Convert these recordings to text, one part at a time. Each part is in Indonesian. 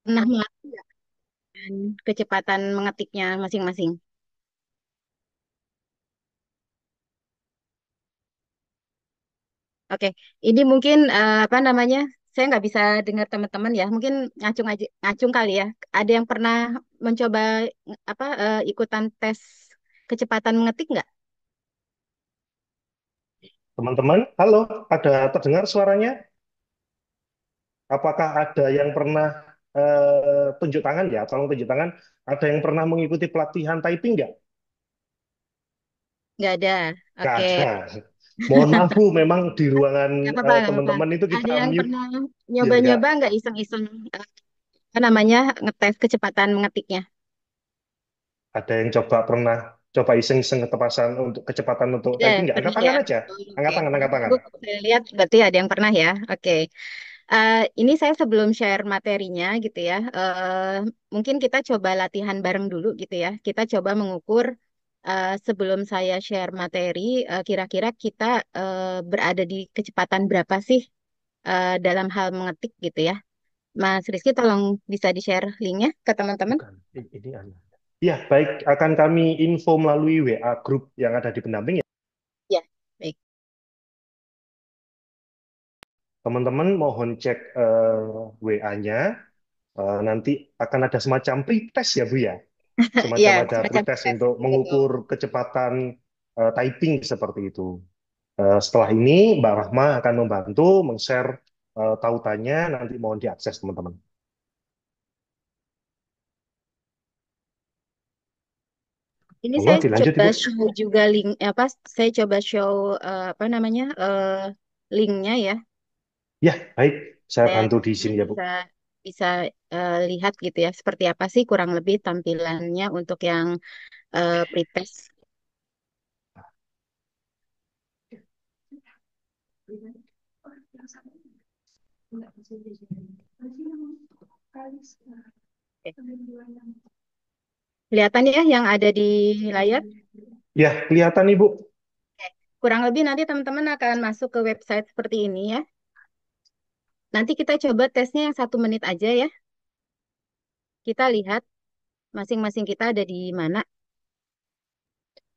Pernah melakukan kecepatan mengetiknya masing-masing. Oke, ini mungkin apa namanya? Saya nggak bisa dengar teman-teman ya. Mungkin ngacung aja, ngacung kali ya. Ada yang pernah mencoba apa ikutan tes kecepatan mengetik nggak? Teman-teman, halo, ada terdengar suaranya? Apakah ada yang pernah tunjuk tangan ya? Tolong tunjuk tangan. Ada yang pernah mengikuti pelatihan typing nggak? Nggak ada. Nggak Oke, ada. Mohon maaf Bu, memang di ruangan nggak apa-apa, nggak apa-apa. teman-teman itu Ada kita yang mute. pernah Ya nggak. nyoba-nyoba nggak iseng-iseng apa namanya ngetes kecepatan mengetiknya? Ada yang coba pernah coba iseng-iseng ketepasan untuk kecepatan untuk Ada, typing nggak? Angkat pernah ya. tangan aja. Oh, oke, Angkat tangan, ini angkat tangan. Bu, saya lihat berarti ada yang pernah ya. Oke. Ini saya sebelum share materinya gitu ya, mungkin kita coba latihan bareng dulu gitu ya. Kita coba mengukur sebelum saya share materi, kira-kira kita berada di kecepatan berapa sih dalam hal mengetik gitu ya. Mas Rizky, tolong bisa di-share linknya ke teman-teman. Bukan, ini Anda. Ya, baik. Akan kami info melalui WA grup yang ada di pendamping ya. Ya, baik. Teman-teman mohon cek WA-nya. Nanti akan ada semacam pretest ya Bu ya. Ya, Semacam ada semacam pretest tes. untuk Betul. mengukur kecepatan typing seperti itu. Setelah ini Mbak Rahma akan membantu meng-share tautannya, nanti mohon diakses teman-teman. Ini Monggo saya dilanjut coba Ibu. show juga link apa? Saya coba show apa namanya linknya ya. Ya, baik. Saya Saya bantu di teman-teman sini ya Bu. bisa bisa lihat gitu ya seperti apa sih kurang lebih tampilannya untuk yang pretest. Oke. Kelihatan ya yang ada di layar. Ya, kelihatan Ibu. Oke. Kurang lebih nanti teman-teman akan masuk ke website seperti ini ya. Nanti kita coba tesnya yang 1 menit aja ya. Kita lihat masing-masing kita ada di mana.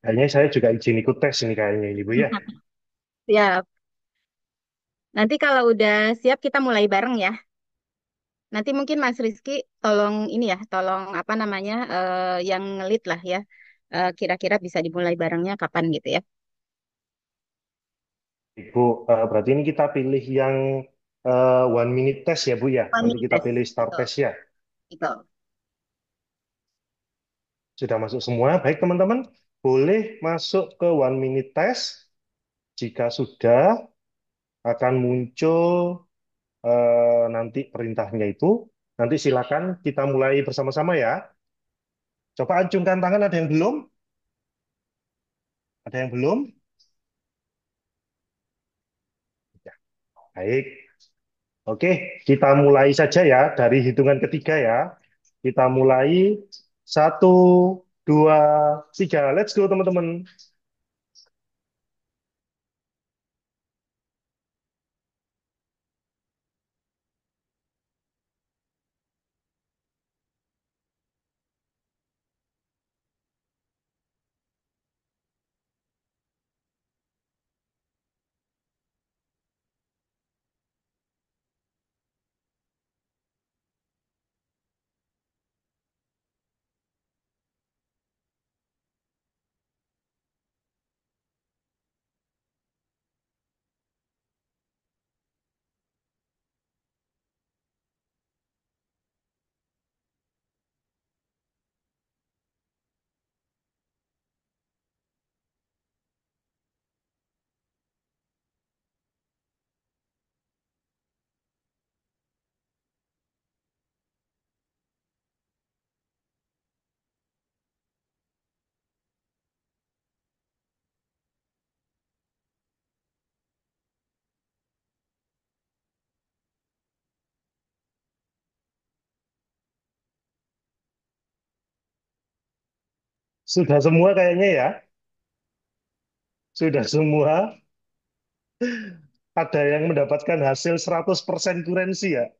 Kayaknya saya juga izin ikut tes ini kayaknya ini Bu ya. Siap. Nanti kalau udah siap kita mulai bareng ya. Nanti mungkin Mas Rizky tolong ini ya, tolong apa namanya yang ngelit lah ya. Kira-kira bisa dimulai barengnya kapan gitu ya. Ibu, berarti ini kita pilih yang 1 minute test ya Bu ya. One Nanti minute kita test. pilih start Betul, test ya. betul. Sudah masuk semua. Baik teman-teman, boleh masuk ke 1 minute test. Jika sudah, akan muncul nanti perintahnya itu. Nanti silakan kita mulai bersama-sama ya. Coba acungkan tangan, ada yang belum? Ada yang belum? Ya, baik. Oke, kita mulai saja ya dari hitungan ketiga ya. Kita mulai 1, 2, 3. Let's go teman-teman. Sudah semua kayaknya ya. Sudah semua. Ada yang mendapatkan hasil 100% kurensi ya.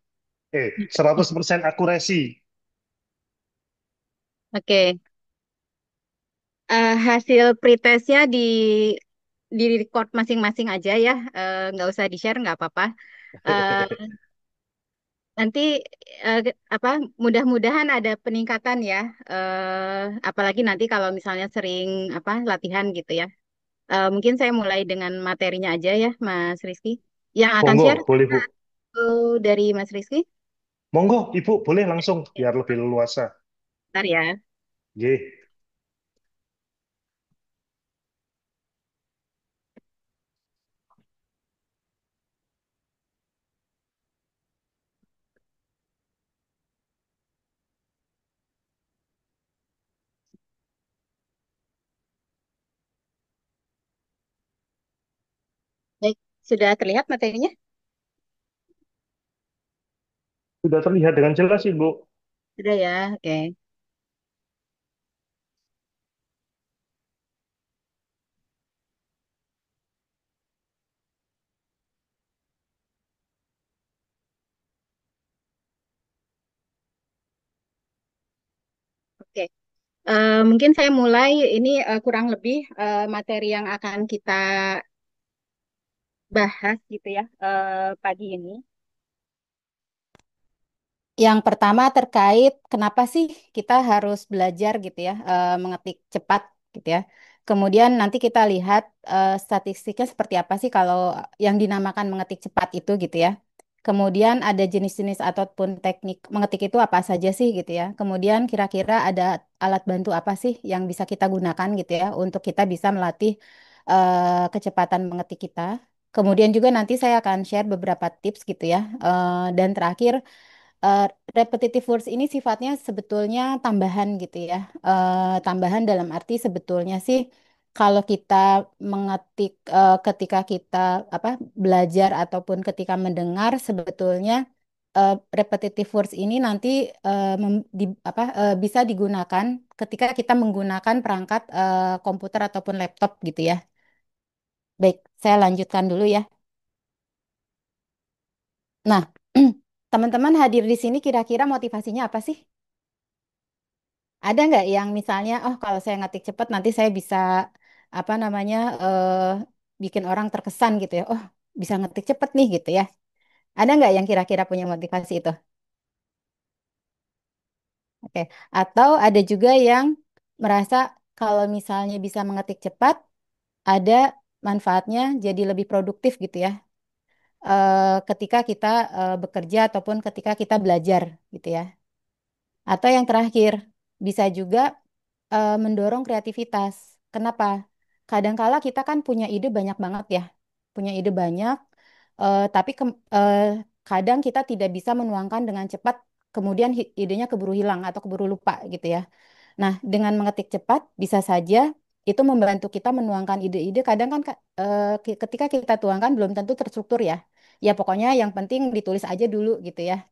100% akurasi. Oke. Hasil pretestnya di record masing-masing aja ya. Nggak usah di-share, nggak apa-apa. Eh, Nanti apa mudah-mudahan ada peningkatan ya. Apalagi nanti kalau misalnya sering apa latihan gitu ya. Mungkin saya mulai dengan materinya aja ya, Mas Rizky. Yang akan share Monggo, boleh Bu. dari Mas Rizky. Monggo, Ibu, boleh langsung biar lebih leluasa. Bentar ya. Nggih. Baik, sudah terlihat materinya? Sudah terlihat dengan jelas, Ibu. Sudah ya, oke. Oke. Mungkin saya mulai ini kurang lebih materi yang akan kita bahas gitu ya pagi ini. Yang pertama terkait kenapa sih kita harus belajar gitu ya mengetik cepat gitu ya. Kemudian nanti kita lihat statistiknya seperti apa sih kalau yang dinamakan mengetik cepat itu gitu ya. Kemudian ada jenis-jenis ataupun teknik mengetik itu apa saja sih gitu ya. Kemudian kira-kira ada alat bantu apa sih yang bisa kita gunakan gitu ya untuk kita bisa melatih kecepatan mengetik kita. Kemudian juga nanti saya akan share beberapa tips gitu ya. Dan terakhir eh, repetitive words ini sifatnya sebetulnya tambahan gitu ya. Tambahan dalam arti sebetulnya sih kalau kita mengetik ketika kita apa belajar ataupun ketika mendengar sebetulnya repetitive words ini nanti bisa digunakan ketika kita menggunakan perangkat komputer ataupun laptop gitu ya. Baik, saya lanjutkan dulu ya. Nah, teman-teman hadir di sini kira-kira motivasinya apa sih? Ada nggak yang misalnya, oh kalau saya ngetik cepat nanti saya bisa apa namanya bikin orang terkesan gitu ya. Oh bisa ngetik cepat nih gitu ya. Ada nggak yang kira-kira punya motivasi itu? Oke. Atau ada juga yang merasa kalau misalnya bisa mengetik cepat, ada manfaatnya jadi lebih produktif gitu ya. Ketika kita bekerja ataupun ketika kita belajar gitu ya. Atau yang terakhir, bisa juga mendorong kreativitas. Kenapa? Kadangkala kita kan punya ide banyak banget ya, punya ide banyak, tapi kadang kita tidak bisa menuangkan dengan cepat, kemudian idenya keburu hilang atau keburu lupa gitu ya. Nah, dengan mengetik cepat bisa saja itu membantu kita menuangkan ide-ide. Kadang kan ketika kita tuangkan belum tentu terstruktur ya. Ya pokoknya yang penting ditulis aja dulu gitu ya.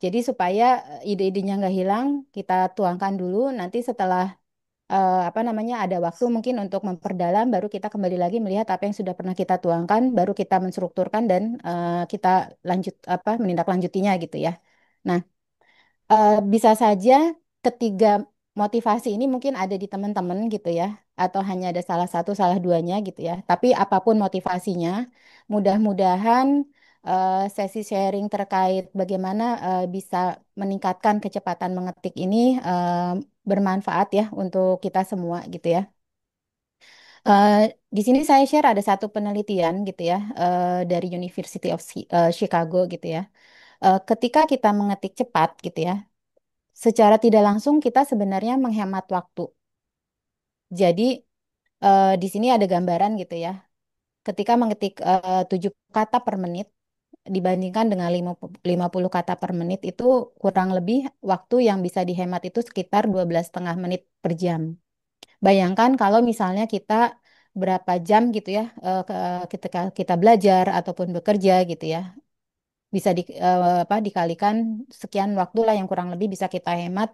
Jadi supaya ide-idenya nggak hilang, kita tuangkan dulu. Nanti setelah apa namanya ada waktu mungkin untuk memperdalam, baru kita kembali lagi melihat apa yang sudah pernah kita tuangkan, baru kita menstrukturkan dan kita lanjut apa menindaklanjutinya gitu ya. Nah, bisa saja ketiga motivasi ini mungkin ada di teman-teman gitu ya, atau hanya ada salah satu, salah duanya gitu ya. Tapi apapun motivasinya, mudah-mudahan sesi sharing terkait bagaimana bisa meningkatkan kecepatan mengetik ini bermanfaat ya untuk kita semua gitu ya. Eh, di sini saya share ada satu penelitian gitu ya dari University of Chicago gitu ya. Ketika kita mengetik cepat gitu ya, secara tidak langsung kita sebenarnya menghemat waktu. Jadi di sini ada gambaran gitu ya. Ketika mengetik 7 kata per menit dibandingkan dengan 50 kata per menit itu kurang lebih waktu yang bisa dihemat itu sekitar 12,5 menit per jam. Bayangkan kalau misalnya kita berapa jam gitu ya ketika kita belajar ataupun bekerja gitu ya bisa dikalikan sekian waktu lah yang kurang lebih bisa kita hemat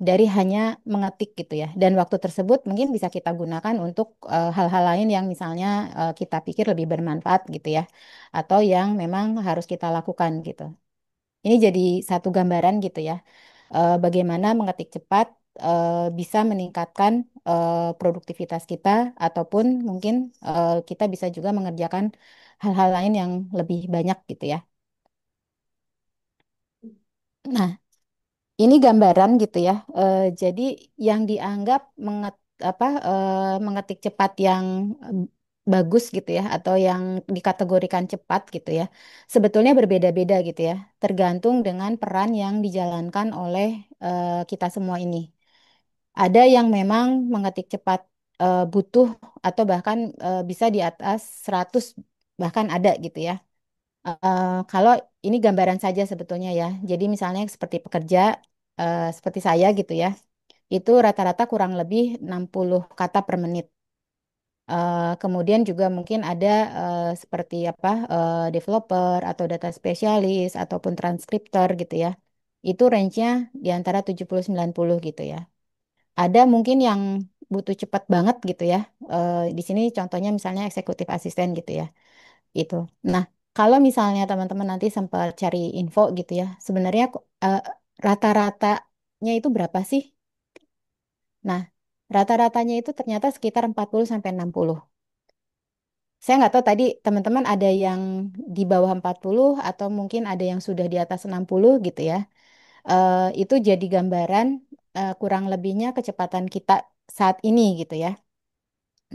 dari hanya mengetik gitu ya. Dan waktu tersebut mungkin bisa kita gunakan untuk hal-hal lain yang misalnya kita pikir lebih bermanfaat gitu ya. Atau yang memang harus kita lakukan gitu. Ini jadi satu gambaran gitu ya, bagaimana mengetik cepat bisa meningkatkan produktivitas kita, ataupun mungkin kita bisa juga mengerjakan hal-hal lain yang lebih banyak gitu ya. Nah, ini gambaran gitu ya. Jadi yang dianggap mengetik cepat yang bagus gitu ya, atau yang dikategorikan cepat gitu ya, sebetulnya berbeda-beda gitu ya, tergantung dengan peran yang dijalankan oleh kita semua ini. Ada yang memang mengetik cepat butuh, atau bahkan bisa di atas 100 bahkan ada gitu ya. Kalau ini gambaran saja sebetulnya ya. Jadi misalnya seperti pekerja seperti saya gitu ya, itu rata-rata kurang lebih 60 kata per menit. Kemudian juga mungkin ada seperti developer atau data spesialis ataupun transkriptor gitu ya. Itu range-nya di antara 70-90 gitu ya. Ada mungkin yang butuh cepat banget gitu ya. Di sini contohnya misalnya eksekutif asisten gitu ya. Itu. Nah, kalau misalnya teman-teman nanti sempat cari info gitu ya, sebenarnya eh, rata-ratanya itu berapa sih? Nah, rata-ratanya itu ternyata sekitar 40 sampai 60. Saya nggak tahu tadi teman-teman ada yang di bawah 40 atau mungkin ada yang sudah di atas 60 gitu ya. Itu jadi gambaran kurang lebihnya kecepatan kita saat ini gitu ya.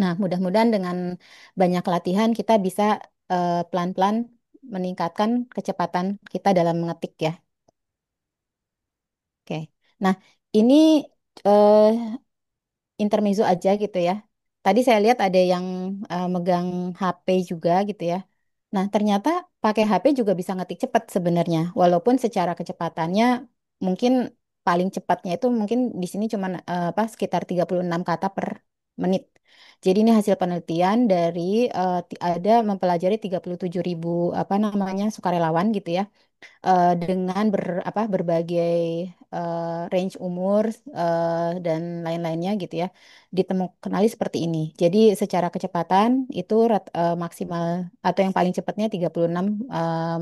Nah, mudah-mudahan dengan banyak latihan kita bisa pelan-pelan meningkatkan kecepatan kita dalam mengetik ya. Oke. Nah, ini eh, intermezzo aja gitu ya. Tadi saya lihat ada yang megang HP juga gitu ya. Nah, ternyata pakai HP juga bisa ngetik cepat sebenarnya. Walaupun secara kecepatannya mungkin paling cepatnya itu mungkin di sini cuma sekitar 36 kata per menit. Jadi ini hasil penelitian dari ada mempelajari 37.000 apa namanya sukarelawan gitu ya, dengan berbagai range umur dan lain-lainnya gitu ya, ditemukan seperti ini. Jadi secara kecepatan itu maksimal atau yang paling cepatnya 36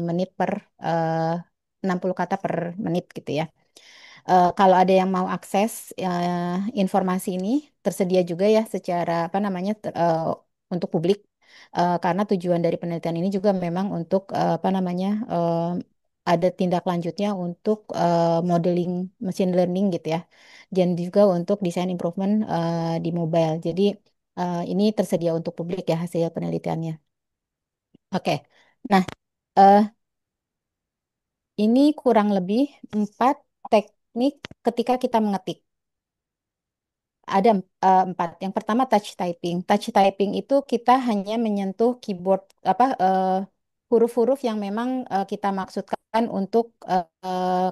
menit per eh, 60 kata per menit gitu ya. Kalau ada yang mau akses informasi ini, tersedia juga ya secara untuk publik. Karena tujuan dari penelitian ini juga memang untuk ada tindak lanjutnya untuk modeling machine learning gitu ya, dan juga untuk desain improvement di mobile. Jadi ini tersedia untuk publik ya hasil penelitiannya. Oke, nah eh, ini kurang lebih 4 teknik ketika kita mengetik. Ada empat. Yang pertama touch typing. Touch typing itu kita hanya menyentuh keyboard huruf-huruf yang memang kita maksudkan untuk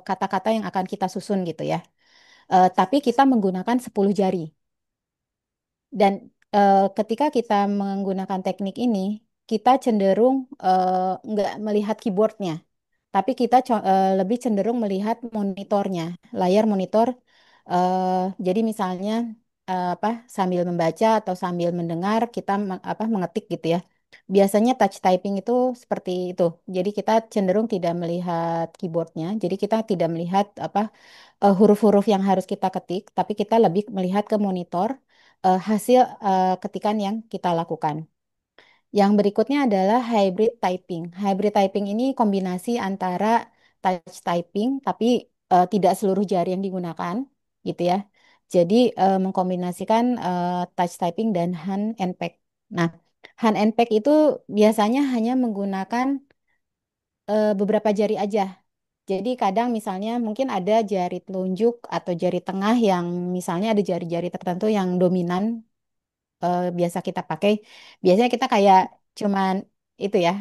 kata-kata yang akan kita susun gitu ya. Tapi kita menggunakan 10 jari. Dan ketika kita menggunakan teknik ini, kita cenderung nggak melihat keyboardnya, tapi kita lebih cenderung melihat monitornya, layar monitor. Jadi misalnya sambil membaca atau sambil mendengar kita mengetik gitu ya. Biasanya touch typing itu seperti itu. Jadi kita cenderung tidak melihat keyboardnya. Jadi kita tidak melihat huruf-huruf yang harus kita ketik, tapi kita lebih melihat ke monitor hasil ketikan yang kita lakukan. Yang berikutnya adalah hybrid typing. Hybrid typing ini kombinasi antara touch typing, tapi tidak seluruh jari yang digunakan, gitu ya. Jadi mengkombinasikan touch typing dan hand and pack. Nah, hand and pack itu biasanya hanya menggunakan beberapa jari aja. Jadi kadang misalnya mungkin ada jari telunjuk atau jari tengah yang misalnya ada jari-jari tertentu yang dominan biasa kita pakai. Biasanya kita kayak cuman itu ya,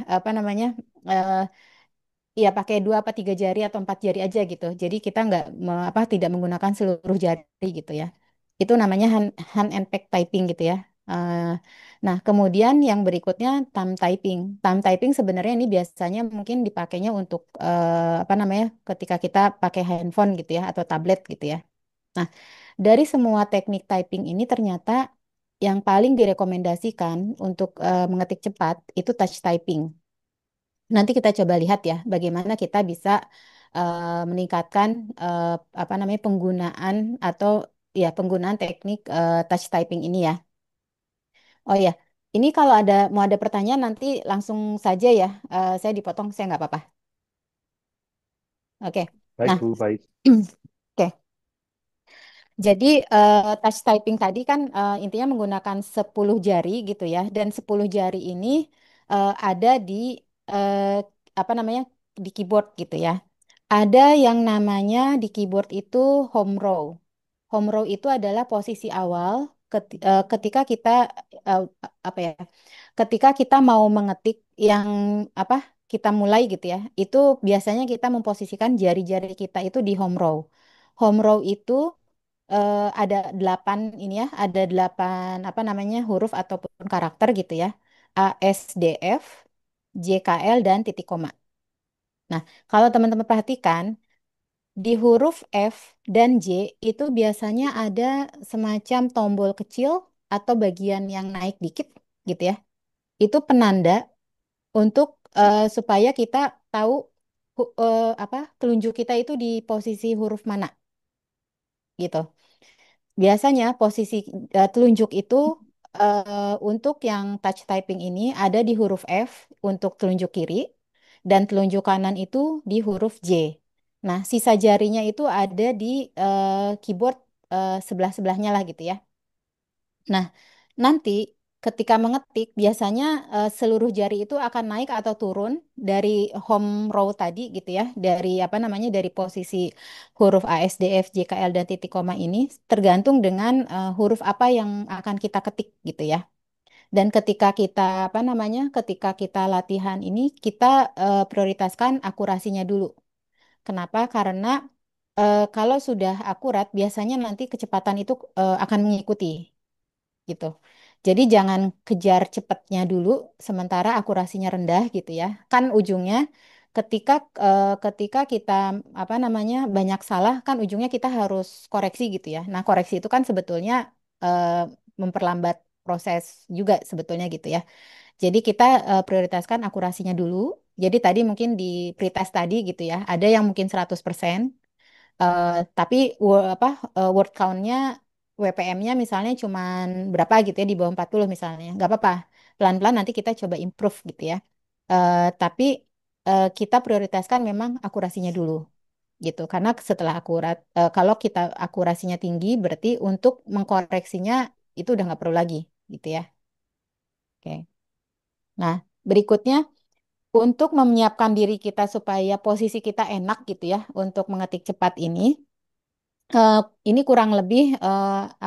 eh, ya pakai 2 apa 3 jari atau 4 jari aja gitu. Jadi kita nggak tidak menggunakan seluruh jari gitu ya. Itu namanya hand and pack typing gitu ya. Eh, nah, kemudian yang berikutnya thumb typing. Thumb typing sebenarnya ini biasanya mungkin dipakainya untuk ketika kita pakai handphone gitu ya atau tablet gitu ya. Nah, dari semua teknik typing ini ternyata yang paling direkomendasikan untuk mengetik cepat itu touch typing. Nanti kita coba lihat ya bagaimana kita bisa meningkatkan eh, apa namanya penggunaan atau ya penggunaan teknik touch typing ini ya. Oh ya, ini kalau mau ada pertanyaan nanti langsung saja ya. Saya dipotong, saya nggak apa-apa. Oke. Nah, Baik, Bu, baik. oke. Jadi touch typing tadi kan intinya menggunakan 10 jari gitu ya. Dan 10 jari ini ada di eh, apa namanya di keyboard gitu ya. Ada yang namanya di keyboard itu home row. Home row itu adalah posisi awal ketika kita eh, apa ya? Ketika kita mau mengetik yang apa? Kita mulai gitu ya. Itu biasanya kita memposisikan jari-jari kita itu di home row. Home row itu ada 8 ini ya, ada 8 apa namanya huruf ataupun karakter gitu ya. A, S, D, F, J, K, L dan titik koma. Nah, kalau teman-teman perhatikan di huruf F dan J itu biasanya ada semacam tombol kecil atau bagian yang naik dikit gitu ya. Itu penanda untuk supaya kita tahu apa telunjuk kita itu di posisi huruf mana gitu. Biasanya posisi telunjuk itu untuk yang touch typing ini ada di huruf F untuk telunjuk kiri dan telunjuk kanan itu di huruf J. Nah, sisa jarinya itu ada di keyboard sebelah-sebelahnya lah gitu ya. Nah, nanti ketika mengetik biasanya seluruh jari itu akan naik atau turun dari home row tadi gitu ya, dari apa namanya dari posisi huruf A, S, D, F, J, K, L dan titik koma ini tergantung dengan huruf apa yang akan kita ketik gitu ya. Dan ketika kita apa namanya ketika kita latihan ini kita prioritaskan akurasinya dulu. Kenapa? Karena kalau sudah akurat biasanya nanti kecepatan itu akan mengikuti gitu. Jadi jangan kejar cepatnya dulu sementara akurasinya rendah gitu ya. Kan ujungnya ketika ketika kita apa namanya banyak salah kan ujungnya kita harus koreksi gitu ya. Nah, koreksi itu kan sebetulnya eh, memperlambat proses juga sebetulnya gitu ya. Jadi kita prioritaskan akurasinya dulu. Jadi tadi mungkin di pretest tadi gitu ya, ada yang mungkin 100%. Tapi word count-nya WPM-nya misalnya cuman berapa gitu ya di bawah 40 misalnya. Nggak apa-apa. Pelan-pelan nanti kita coba improve gitu ya. Tapi kita prioritaskan memang akurasinya dulu gitu. Karena setelah akurat kalau kita akurasinya tinggi berarti untuk mengkoreksinya itu udah nggak perlu lagi gitu ya. Oke. Nah, berikutnya untuk menyiapkan diri kita supaya posisi kita enak gitu ya untuk mengetik cepat ini. eh, ini kurang lebih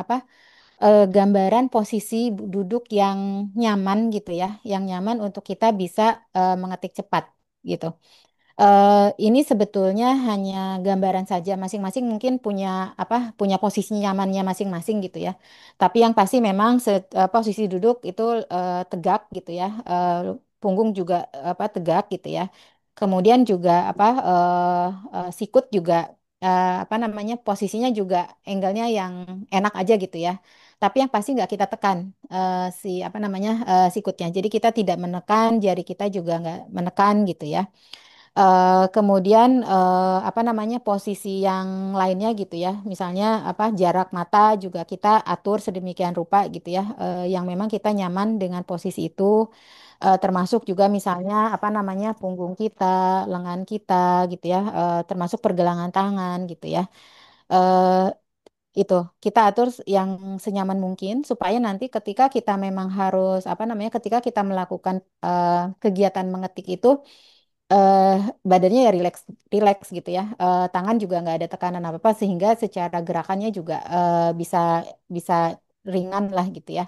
apa gambaran posisi duduk yang nyaman gitu ya, yang nyaman untuk kita bisa mengetik cepat gitu. Ini sebetulnya hanya gambaran saja, masing-masing mungkin punya apa punya posisi nyamannya masing-masing gitu ya. Tapi yang pasti memang posisi duduk itu tegak gitu ya, punggung juga apa tegak gitu ya. Kemudian juga apa sikut juga apa namanya posisinya juga angle-nya yang enak aja gitu ya. Tapi yang pasti nggak kita tekan si apa namanya sikutnya. Jadi kita tidak menekan, jari kita juga nggak menekan gitu ya. Kemudian apa namanya posisi yang lainnya gitu ya, misalnya apa jarak mata juga kita atur sedemikian rupa gitu ya, yang memang kita nyaman dengan posisi itu, termasuk juga misalnya apa namanya punggung kita, lengan kita gitu ya, termasuk pergelangan tangan gitu ya. Eh, itu kita atur yang senyaman mungkin supaya nanti ketika kita memang harus apa namanya ketika kita melakukan kegiatan mengetik itu eh badannya ya rileks rileks gitu ya. Tangan juga nggak ada tekanan apa apa sehingga secara gerakannya juga bisa bisa ringan lah gitu ya.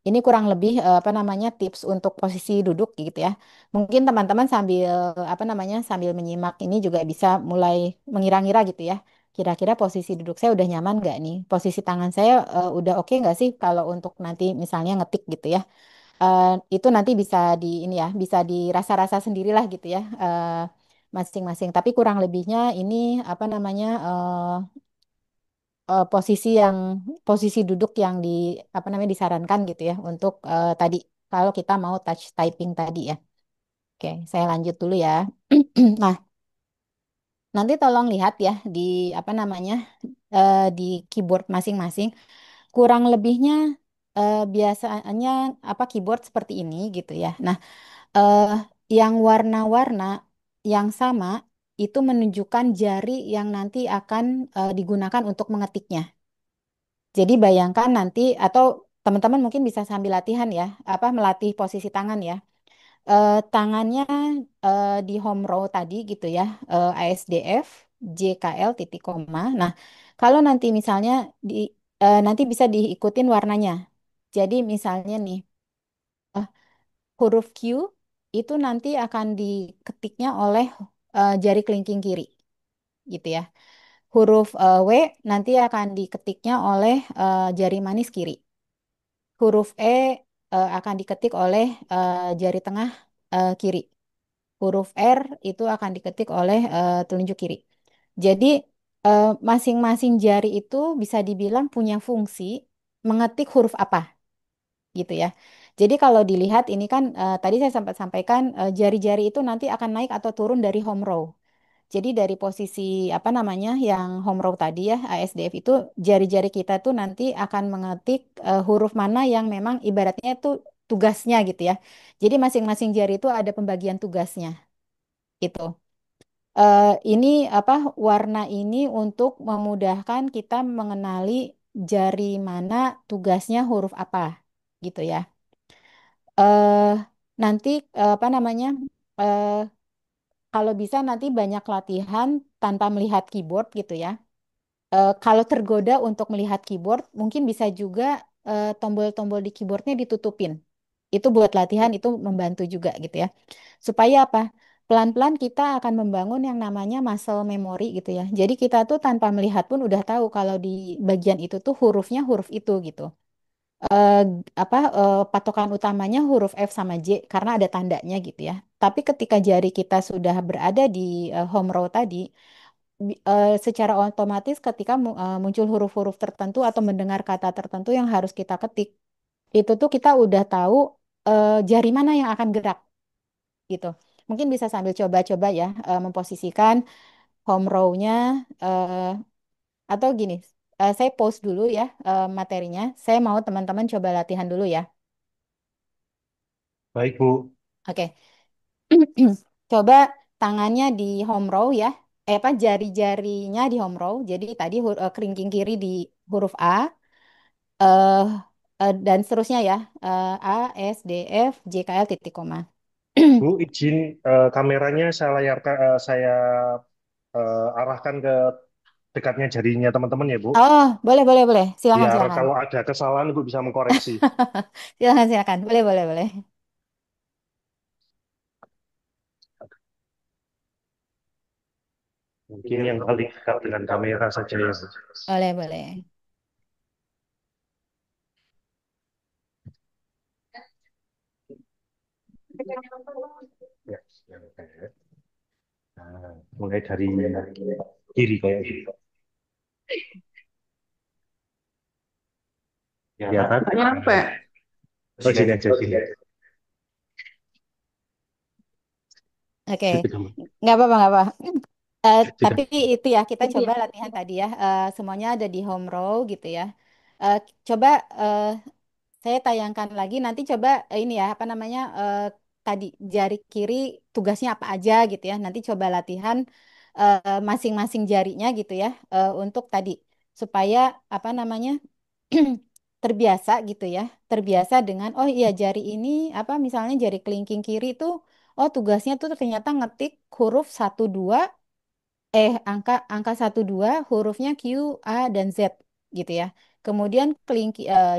Ini kurang lebih apa namanya tips untuk posisi duduk gitu ya. Mungkin teman-teman sambil apa namanya sambil menyimak ini juga bisa mulai mengira-ngira gitu ya. Kira-kira posisi duduk saya udah nyaman nggak nih? Posisi tangan saya udah oke nggak sih kalau untuk nanti misalnya ngetik gitu ya? Eh, itu nanti bisa di ini ya, bisa dirasa-rasa sendirilah gitu ya, masing-masing. Tapi kurang lebihnya ini apa namanya posisi duduk yang di apa namanya disarankan gitu ya untuk tadi kalau kita mau touch typing tadi ya. Oke, saya lanjut dulu ya. Nah, nanti tolong lihat ya di apa namanya di keyboard masing-masing. Kurang lebihnya biasanya apa keyboard seperti ini gitu ya. Nah, eh, yang warna-warna yang sama itu menunjukkan jari yang nanti akan digunakan untuk mengetiknya. Jadi bayangkan nanti atau teman-teman mungkin bisa sambil latihan ya, apa melatih posisi tangan ya. Tangannya di home row tadi gitu ya, ASDF, JKL titik koma. Nah, kalau nanti misalnya nanti bisa diikutin warnanya. Jadi misalnya nih, eh, huruf Q itu nanti akan diketiknya oleh jari kelingking kiri gitu ya. Huruf W nanti akan diketiknya oleh jari manis kiri. Huruf akan diketik oleh jari tengah kiri. Huruf R itu akan diketik oleh telunjuk kiri. Jadi masing-masing jari itu bisa dibilang punya fungsi mengetik huruf apa gitu ya. Jadi kalau dilihat ini kan tadi saya sempat sampaikan jari-jari itu nanti akan naik atau turun dari home row. Jadi dari posisi apa namanya yang home row tadi ya ASDF itu jari-jari kita tuh nanti akan mengetik huruf mana yang memang ibaratnya itu tugasnya gitu ya. Jadi masing-masing jari itu ada pembagian tugasnya itu. Ini apa warna ini untuk memudahkan kita mengenali jari mana tugasnya huruf apa gitu ya. eh Nanti apa namanya? eh Kalau bisa nanti banyak latihan tanpa melihat keyboard gitu ya. Kalau tergoda untuk melihat keyboard, mungkin bisa juga tombol-tombol di keyboardnya ditutupin. Itu buat latihan, itu membantu juga gitu ya. Supaya apa? Pelan-pelan kita akan membangun yang namanya muscle memory gitu ya. Jadi kita tuh tanpa melihat pun udah tahu kalau di bagian itu tuh hurufnya huruf itu gitu. eh, Patokan utamanya huruf F sama J karena ada tandanya gitu ya. Tapi ketika jari kita sudah berada di home row tadi, secara otomatis ketika muncul huruf-huruf tertentu atau mendengar kata tertentu yang harus kita ketik, itu tuh kita udah tahu jari mana yang akan gerak gitu. Mungkin bisa sambil coba-coba ya memposisikan home row-nya eh, atau gini. Saya post dulu ya materinya. Saya mau teman-teman coba latihan dulu ya. Baik, Bu. Oke. Coba tangannya di home row ya. Apa jari-jarinya di home row. Jadi tadi kelingking kiri di huruf A, eh dan seterusnya ya. A, S, D, F, J, K, L titik koma. Bu, izin kameranya saya arahkan ke dekatnya jarinya teman-teman ya, Bu. Oh, boleh, boleh, boleh. Silakan, Biar silakan. kalau ada kesalahan, Bu bisa mengkoreksi. Silakan, silakan. Boleh, boleh, boleh. Mungkin yang paling dekat dengan kamera saja ya, Bu. Boleh, boleh. Ya, oke. Nah, mulai dari kiri kayak gitu. Ya kan? Nyampe. Oh, sini aja, sini. Oke, Situ kamu. nggak apa-apa, nggak apa. Situ. Tapi itu ya kita coba latihan tadi ya. Semuanya ada di home row gitu ya. Coba saya tayangkan lagi nanti coba ini ya apa namanya tadi jari kiri tugasnya apa aja gitu ya. Nanti coba latihan masing-masing jarinya gitu ya untuk tadi supaya apa namanya terbiasa gitu ya. Terbiasa dengan oh iya jari ini apa misalnya jari kelingking kiri itu oh tugasnya tuh ternyata ngetik huruf satu 2 angka angka satu 2 hurufnya Q, A dan Z gitu ya. Kemudian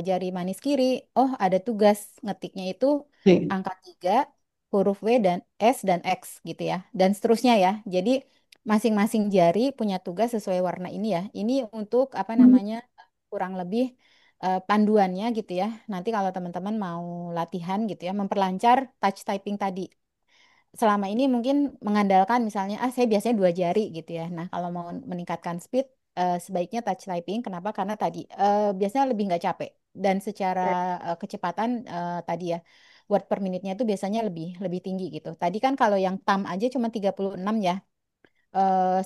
jari manis kiri, oh ada tugas ngetiknya itu Nih. angka 3 huruf W dan S dan X gitu ya. Dan seterusnya ya. Jadi masing-masing jari punya tugas sesuai warna ini ya. Ini untuk apa namanya kurang lebih panduannya gitu ya. Nanti kalau teman-teman mau latihan gitu ya, memperlancar touch typing tadi selama ini mungkin mengandalkan misalnya saya biasanya dua jari gitu ya. Nah kalau mau meningkatkan speed sebaiknya touch typing. Kenapa? Karena tadi biasanya lebih nggak capek dan secara kecepatan tadi ya word per minute-nya itu biasanya lebih lebih tinggi gitu. Tadi kan kalau yang thumb aja cuma 36 ya.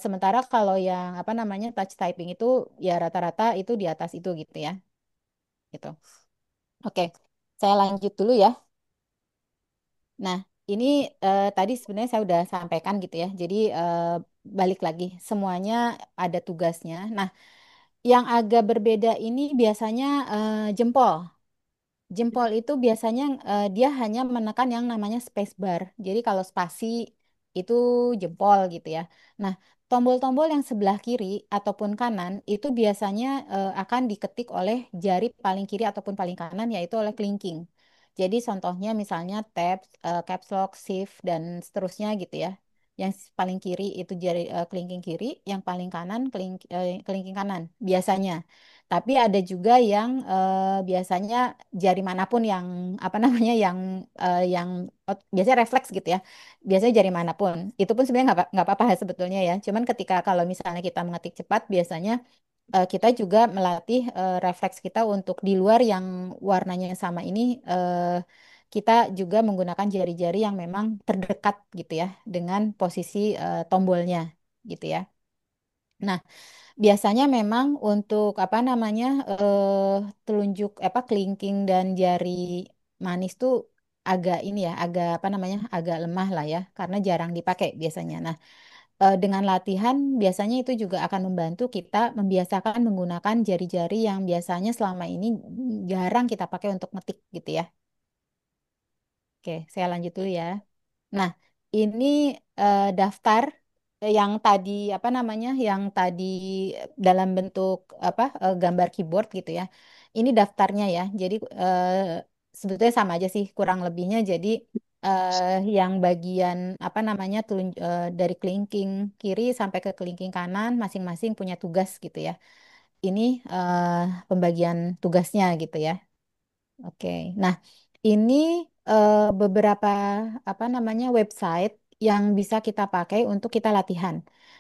Sementara kalau yang apa namanya touch typing itu ya rata-rata itu di atas itu gitu ya. Gitu. Oke, saya lanjut dulu ya. Nah, ini tadi sebenarnya saya udah sampaikan gitu ya. Jadi balik lagi, semuanya ada tugasnya. Nah, yang agak berbeda ini biasanya jempol. Jempol itu biasanya dia hanya menekan yang namanya space bar. Jadi kalau spasi itu jempol gitu ya. Nah, tombol-tombol yang sebelah kiri ataupun kanan itu biasanya akan diketik oleh jari paling kiri ataupun paling kanan yaitu oleh kelingking. Jadi contohnya misalnya tab, caps lock, shift dan seterusnya gitu ya. Yang paling kiri itu jari kelingking kiri, yang paling kanan kelingking kanan biasanya. Tapi ada juga yang biasanya jari manapun yang apa namanya yang biasanya refleks gitu ya. Biasanya jari manapun. Itu pun sebenarnya nggak apa-apa sebetulnya ya. Cuman ketika kalau misalnya kita mengetik cepat, biasanya kita juga melatih refleks kita untuk di luar yang warnanya sama ini kita juga menggunakan jari-jari yang memang terdekat gitu ya dengan posisi tombolnya gitu ya. Nah, biasanya memang untuk apa namanya telunjuk apa kelingking dan jari manis tuh agak ini ya, agak apa namanya, agak lemah lah ya, karena jarang dipakai biasanya. Nah, dengan latihan biasanya itu juga akan membantu kita membiasakan menggunakan jari-jari yang biasanya selama ini jarang kita pakai untuk ngetik gitu ya. Oke, saya lanjut dulu ya. Nah, ini daftar yang tadi apa namanya, yang tadi dalam bentuk apa gambar keyboard gitu ya. Ini daftarnya ya. Jadi sebetulnya sama aja sih kurang lebihnya. Jadi yang bagian apa namanya dari kelingking kiri sampai ke kelingking kanan masing-masing punya tugas gitu ya. Ini pembagian tugasnya gitu ya. Oke, nah ini beberapa apa namanya website yang bisa kita pakai untuk kita latihan.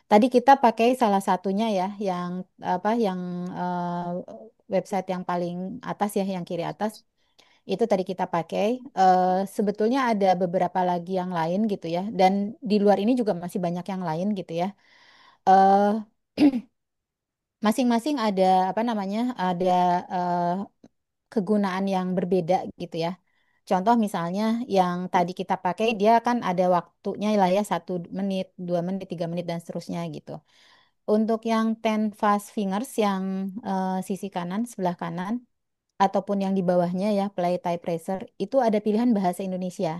Tadi kita pakai salah satunya ya, yang apa yang website yang paling atas ya, yang kiri atas itu tadi kita pakai. Sebetulnya ada beberapa lagi yang lain gitu ya, dan di luar ini juga masih banyak yang lain gitu ya. Eh Masing-masing ada apa namanya, ada eh, kegunaan yang berbeda gitu ya. Contoh misalnya yang tadi kita pakai dia kan ada waktunya lah ya 1 menit, 2 menit, 3 menit dan seterusnya gitu. Untuk yang ten fast fingers yang sisi kanan sebelah kanan ataupun yang di bawahnya ya play type eraser itu ada pilihan bahasa Indonesia.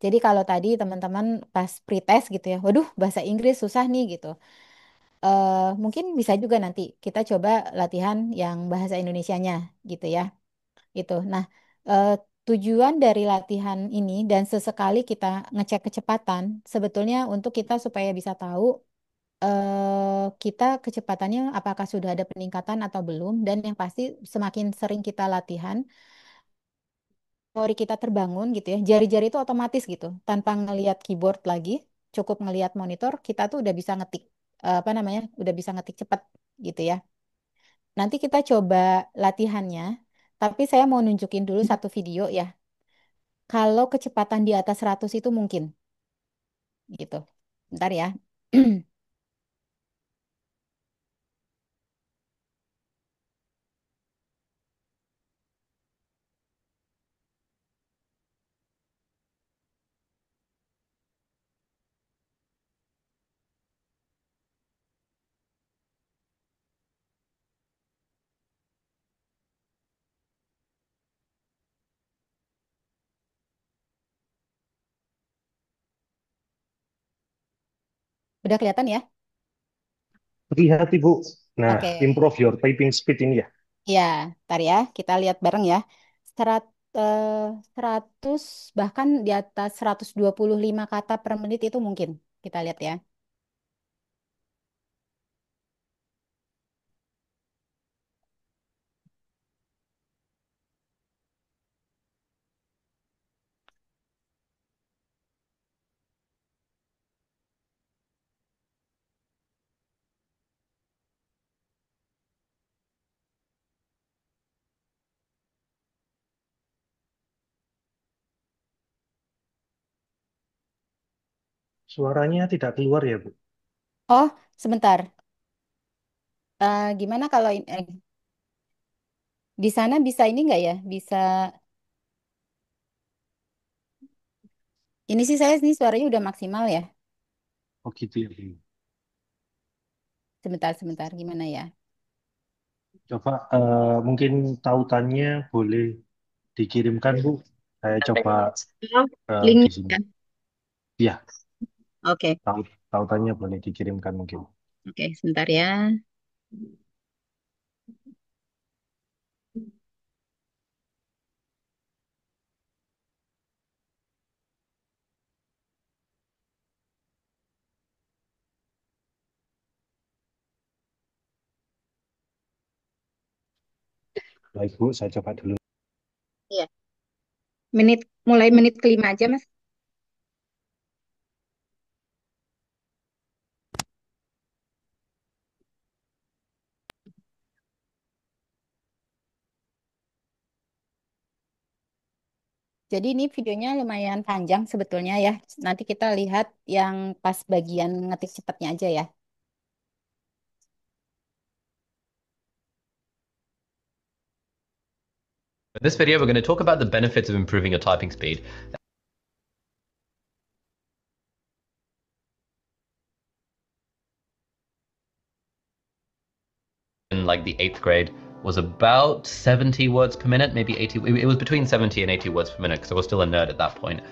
Jadi kalau tadi teman-teman pas pretest gitu ya, waduh bahasa Inggris susah nih gitu. Mungkin bisa juga nanti kita coba latihan yang bahasa Indonesianya gitu ya. Gitu. Nah, eh, tujuan dari latihan ini dan sesekali kita ngecek kecepatan sebetulnya untuk kita supaya bisa tahu kita kecepatannya apakah sudah ada peningkatan atau belum dan yang pasti semakin sering kita latihan, memori kita terbangun gitu ya. Jari-jari itu otomatis gitu, tanpa ngelihat keyboard lagi, cukup ngelihat monitor, kita tuh udah bisa ngetik apa namanya? Udah bisa ngetik cepat gitu ya. Nanti kita coba latihannya, tapi saya mau nunjukin dulu satu video ya. Kalau kecepatan di atas 100 itu mungkin gitu. Bentar ya. Udah kelihatan ya? Lihat Ibu. Nah, Oke. improve your typing speed ini ya. Ya, ntar ya. Kita lihat bareng ya. Serat, eh, 100 bahkan di atas 125 kata per menit itu mungkin. Kita lihat ya. Suaranya tidak keluar ya, Bu. Oh, sebentar. Gimana kalau di sana bisa ini nggak ya? Bisa ini sih saya ini suaranya udah maksimal ya. Oh gitu ya, Bu. Sebentar, sebentar. Gimana ya? Coba mungkin tautannya boleh dikirimkan, Bu. Saya coba Oh, di linknya sini. ya. Iya, Oke, tautannya boleh dikirimkan mungkin. oke, sebentar ya. Baik, Bu, saya coba dulu. Iya. Mulai menit kelima aja, Mas. Jadi ini videonya lumayan panjang sebetulnya ya. Nanti kita lihat yang pas bagian ngetik cepatnya aja ya. In this video, we're going to talk about the benefits of improving your typing speed. In like the 8th grade was about 70 words per minute, maybe 80. It was between 70 and 80 words per minute because I was still a nerd at that point.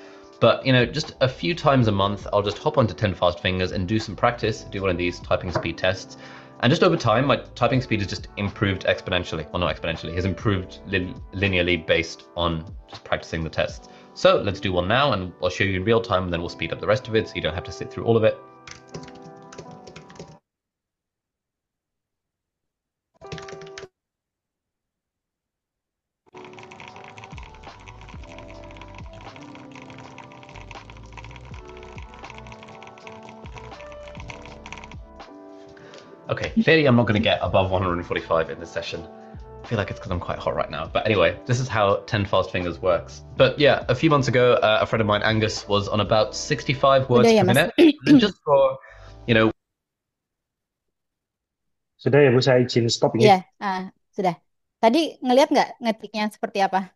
But just a few times a month, I'll just hop onto 10 Fast Fingers and do some practice, do one of these typing speed tests. And just over time, my typing speed has just improved exponentially. Well, not exponentially, has improved linearly based on just practicing the tests. So let's do one now, and I'll show you in real time, and then we'll speed up the rest of it so you don't have to sit through all of it. Okay, clearly I'm not going to get above 145 in this session. I feel like it's because I'm quite hot right now. But anyway, this is how 10 Fast Fingers works. But yeah, a few months ago, a friend of mine, Angus, was on about 65 Udah words ya, per Mas. minute. And just for, you know, Sudah ya, Bu, saya izin stop ini. Iya, sudah. Tadi ngelihat nggak ngetiknya seperti apa?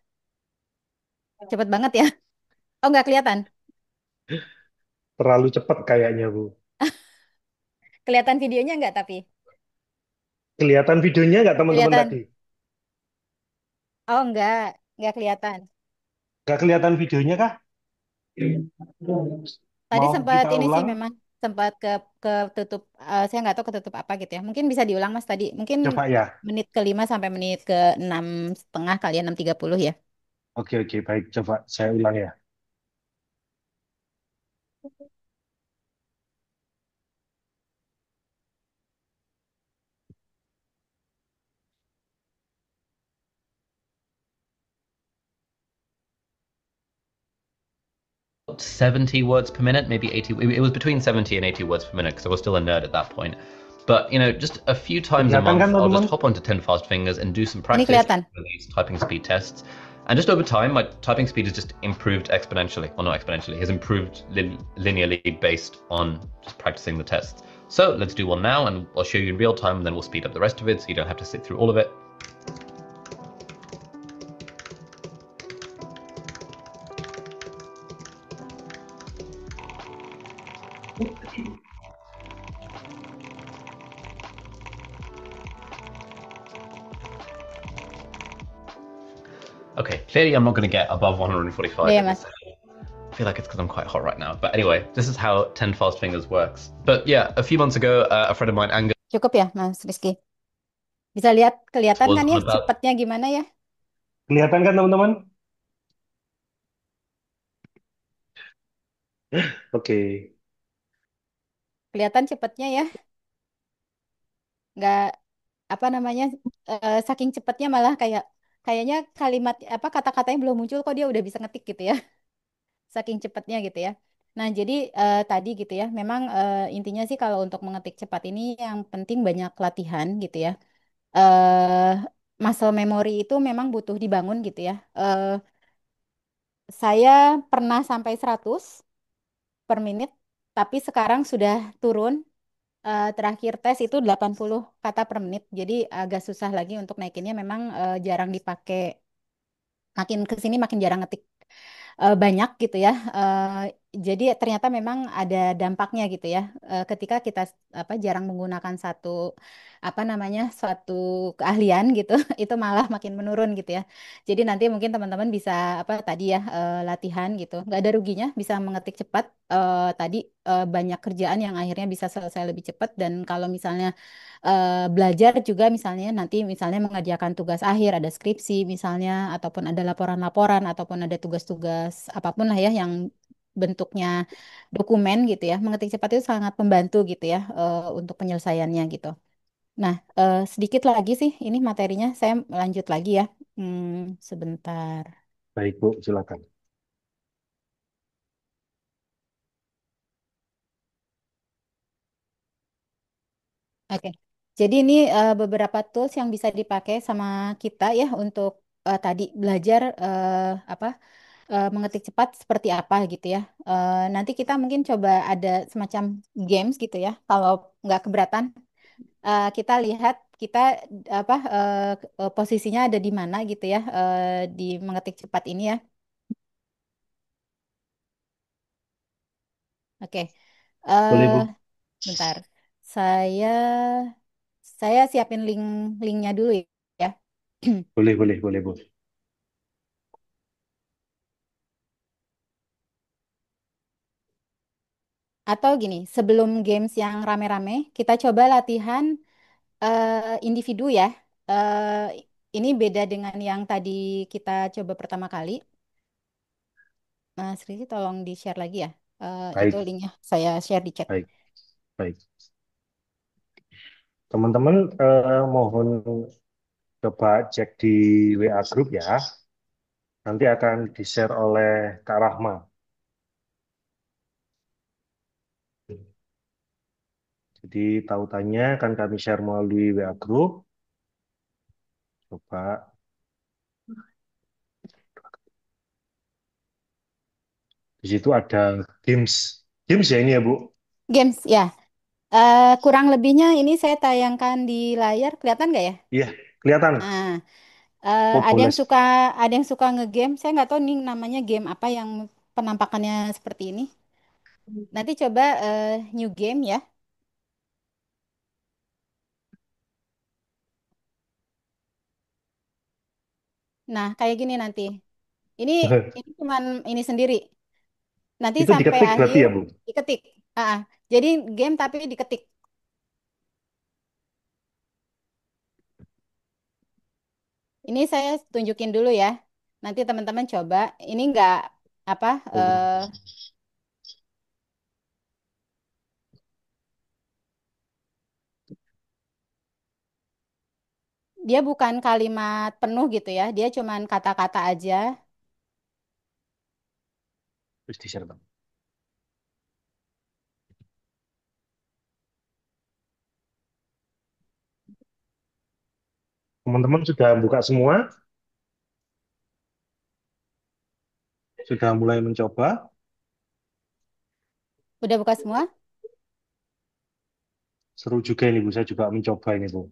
Cepet banget ya. Oh, nggak kelihatan. Terlalu cepat kayaknya, Bu. Kelihatan videonya nggak tapi? Kelihatan videonya nggak teman-teman tadi? Kelihatan. Oh, nggak kelihatan. Nggak kelihatan videonya kah? Tadi Mau sempat kita ini sih ulang? memang sempat ketutup. Saya nggak tahu ketutup apa gitu ya. Mungkin bisa diulang Mas tadi. Mungkin Coba ya. menit kelima sampai menit ke 6 setengah kali ya 6:30 ya. Oke, oke, baik. Coba saya ulang ya. 70 words per minute, maybe 80. It was between 70 and 80 words per minute because I was still a nerd at that point. But just a few times a Kelihatan kan, month, I'll teman-teman? just hop onto 10 Fast Fingers and do some Ini practice, kelihatan. these typing speed tests. And just over time, my typing speed has just improved exponentially. Well, not exponentially, has improved linearly based on just practicing the tests. So let's do one now, and I'll show you in real time, and then we'll speed up the rest of it so you don't have to sit through all of it. Okay, clearly I'm not going to get above 145 Udah ya in this Mas. session. I feel like it's because I'm quite hot right now. But anyway, this is how 10 Fast Fingers works. But yeah, a few months ago, a friend of mine, Angus, Cukup ya Mas Rizky. Bisa lihat kelihatan was kan on ya about. cepatnya gimana ya? Kelihatan kan, teman-teman? Oke. Kelihatan cepatnya ya. Nggak apa namanya saking cepatnya malah kayaknya kalimat apa kata-katanya belum muncul kok dia udah bisa ngetik gitu ya. Saking cepatnya gitu ya. Nah, jadi tadi gitu ya, memang intinya sih kalau untuk mengetik cepat ini yang penting banyak latihan gitu ya. eh Muscle memory itu memang butuh dibangun gitu ya. Saya pernah sampai 100 per menit, tapi sekarang sudah turun terakhir tes itu 80 kata per menit. Jadi agak susah lagi untuk naikinnya. Memang jarang dipakai. Makin ke sini makin jarang ngetik banyak gitu ya. Jadi ternyata memang ada dampaknya gitu ya. Ketika kita jarang menggunakan satu suatu keahlian gitu, itu malah makin menurun gitu ya. Jadi nanti mungkin teman-teman bisa tadi ya latihan gitu. Nggak ada ruginya bisa mengetik cepat. Tadi banyak kerjaan yang akhirnya bisa selesai lebih cepat dan kalau misalnya belajar juga misalnya nanti misalnya mengerjakan tugas akhir ada skripsi misalnya ataupun ada laporan-laporan ataupun ada tugas-tugas apapun lah ya yang bentuknya dokumen gitu ya mengetik cepat itu sangat membantu gitu ya untuk penyelesaiannya gitu. Nah, sedikit lagi sih ini materinya saya lanjut lagi ya. Sebentar. Baik, Bu, silakan. Oke. Jadi ini beberapa tools yang bisa dipakai sama kita ya untuk tadi belajar mengetik cepat seperti apa gitu ya. Nanti kita mungkin coba ada semacam games gitu ya. Kalau nggak keberatan, kita lihat kita posisinya ada di mana gitu ya di mengetik cepat ini ya. Oke. Boleh, eh Bu. Bentar. Saya saya siapin linknya dulu ya. Boleh, boleh, boleh, Bu. Atau gini, sebelum games yang rame-rame, kita coba latihan individu ya. Ini beda dengan yang tadi kita coba pertama kali. Mas Rizky tolong di-share lagi ya. Itu Baik, linknya saya share di chat. baik, baik. Teman-teman, mohon coba cek di WA Group ya. Nanti akan di-share oleh Kak Rahma. Jadi tautannya akan kami share melalui WA Group. Coba di situ ada games. Games ya ini ya, Bu? Games ya. Kurang lebihnya ini saya tayangkan di layar. Kelihatan nggak ya? Iya, kelihatan. Nah, Oh, ada boleh. yang suka ngegame. Saya nggak tahu nih namanya game apa yang penampakannya seperti ini. Nanti coba new game ya. Nah, kayak gini nanti. Ini ini cuman ini sendiri. Nanti Itu sampai diketik berarti akhir ya, Bu? diketik. Jadi game tapi diketik. Ini saya tunjukin dulu ya. Nanti teman-teman coba. Ini nggak apa Oh, dia bukan kalimat penuh gitu ya. Dia cuman kata-kata aja. terus di-share, Bang. Teman-teman sudah buka semua? Sudah mulai mencoba? Udah buka semua? Seru juga ini, Bu. Saya juga mencoba ini, Bu.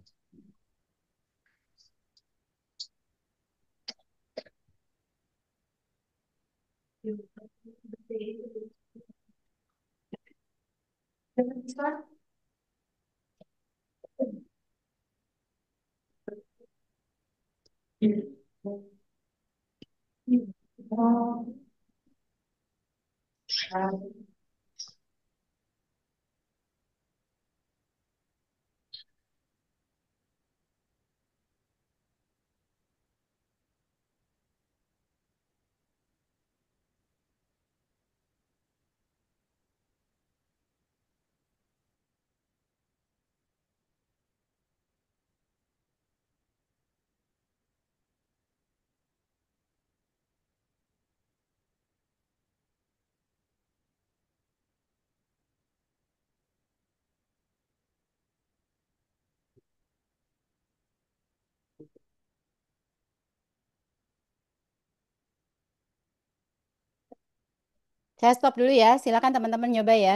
Saya stop dulu ya. Silakan teman-teman nyoba ya.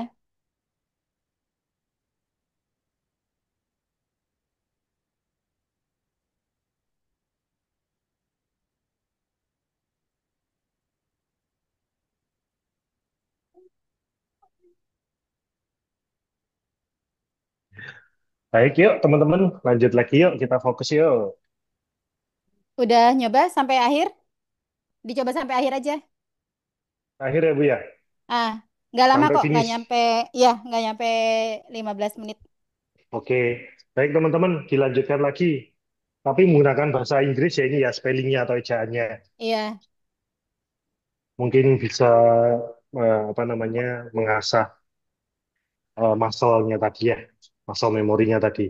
Baik, yuk teman-teman, lanjut lagi yuk, kita fokus yuk. Udah nyoba sampai akhir? Dicoba sampai akhir aja. Akhir ya Bu ya, Ah, nggak lama sampai kok, nggak finish. nyampe, ya nggak nyampe 15 menit. Oke, baik teman-teman, dilanjutkan lagi. Tapi menggunakan bahasa Inggris ya ini ya, spellingnya atau ejaannya. Iya. Mungkin bisa apa namanya mengasah muscle-nya tadi ya, muscle memorinya tadi.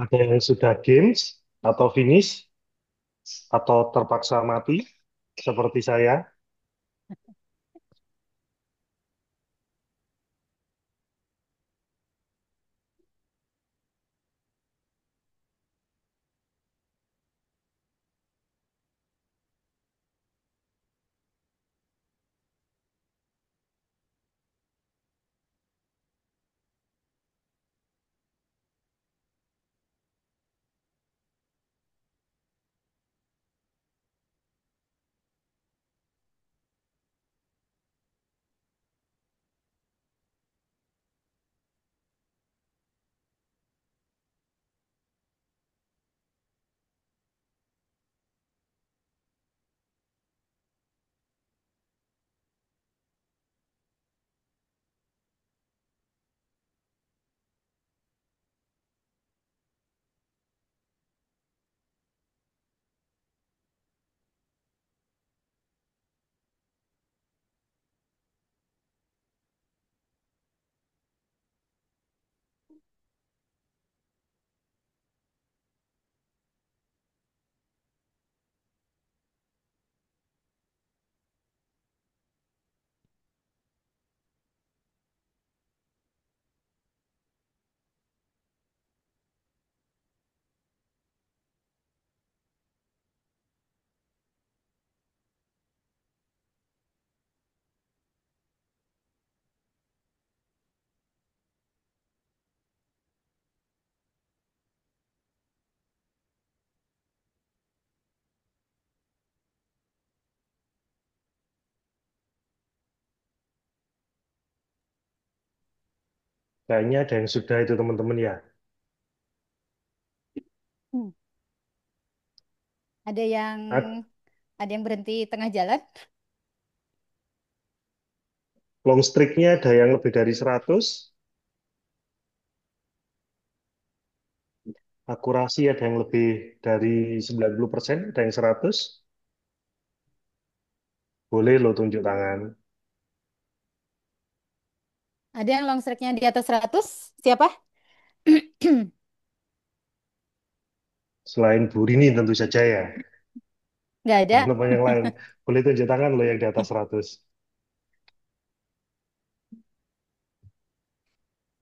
Ada yang sudah games atau finish atau terpaksa mati seperti saya. Kayaknya ada yang sudah itu teman-teman ya. Hmm. Ada yang Ad- ada yang berhenti tengah jalan. Long streaknya ada yang lebih dari 100, akurasi ada yang lebih dari 90%, ada yang 100. Boleh lo tunjuk tangan. Ada yang long streaknya di atas 100? Siapa? Selain Bu Rini tentu saja ya. Nggak ada. Teman-teman yang lain. Boleh tunjuk tangan lo yang di atas 100.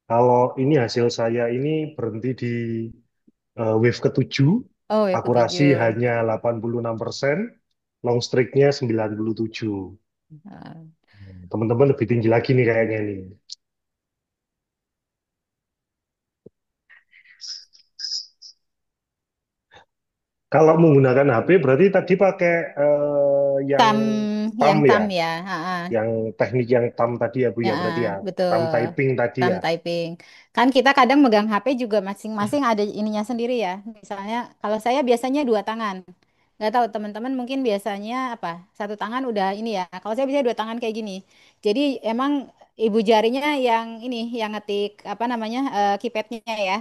Kalau ini hasil saya ini berhenti di wave ketujuh, Oh, wave akurasi ketujuh. hanya 86%, long streaknya 97. Nah, Teman-teman lebih tinggi lagi nih kayaknya nih. Kalau menggunakan HP berarti tadi pakai yang Tam, thumb yang ya, tam ya. Ha, ha. yang teknik yang thumb tadi ya Bu Ya, ya, berarti ya betul. thumb typing tadi Thumb ya. typing. Kan kita kadang megang HP juga masing-masing ada ininya sendiri ya. Misalnya kalau saya biasanya dua tangan. Nggak tahu teman-teman mungkin biasanya apa? Satu tangan udah ini ya. Kalau saya biasanya dua tangan kayak gini. Jadi emang ibu jarinya yang ini yang ngetik apa namanya keypadnya ya.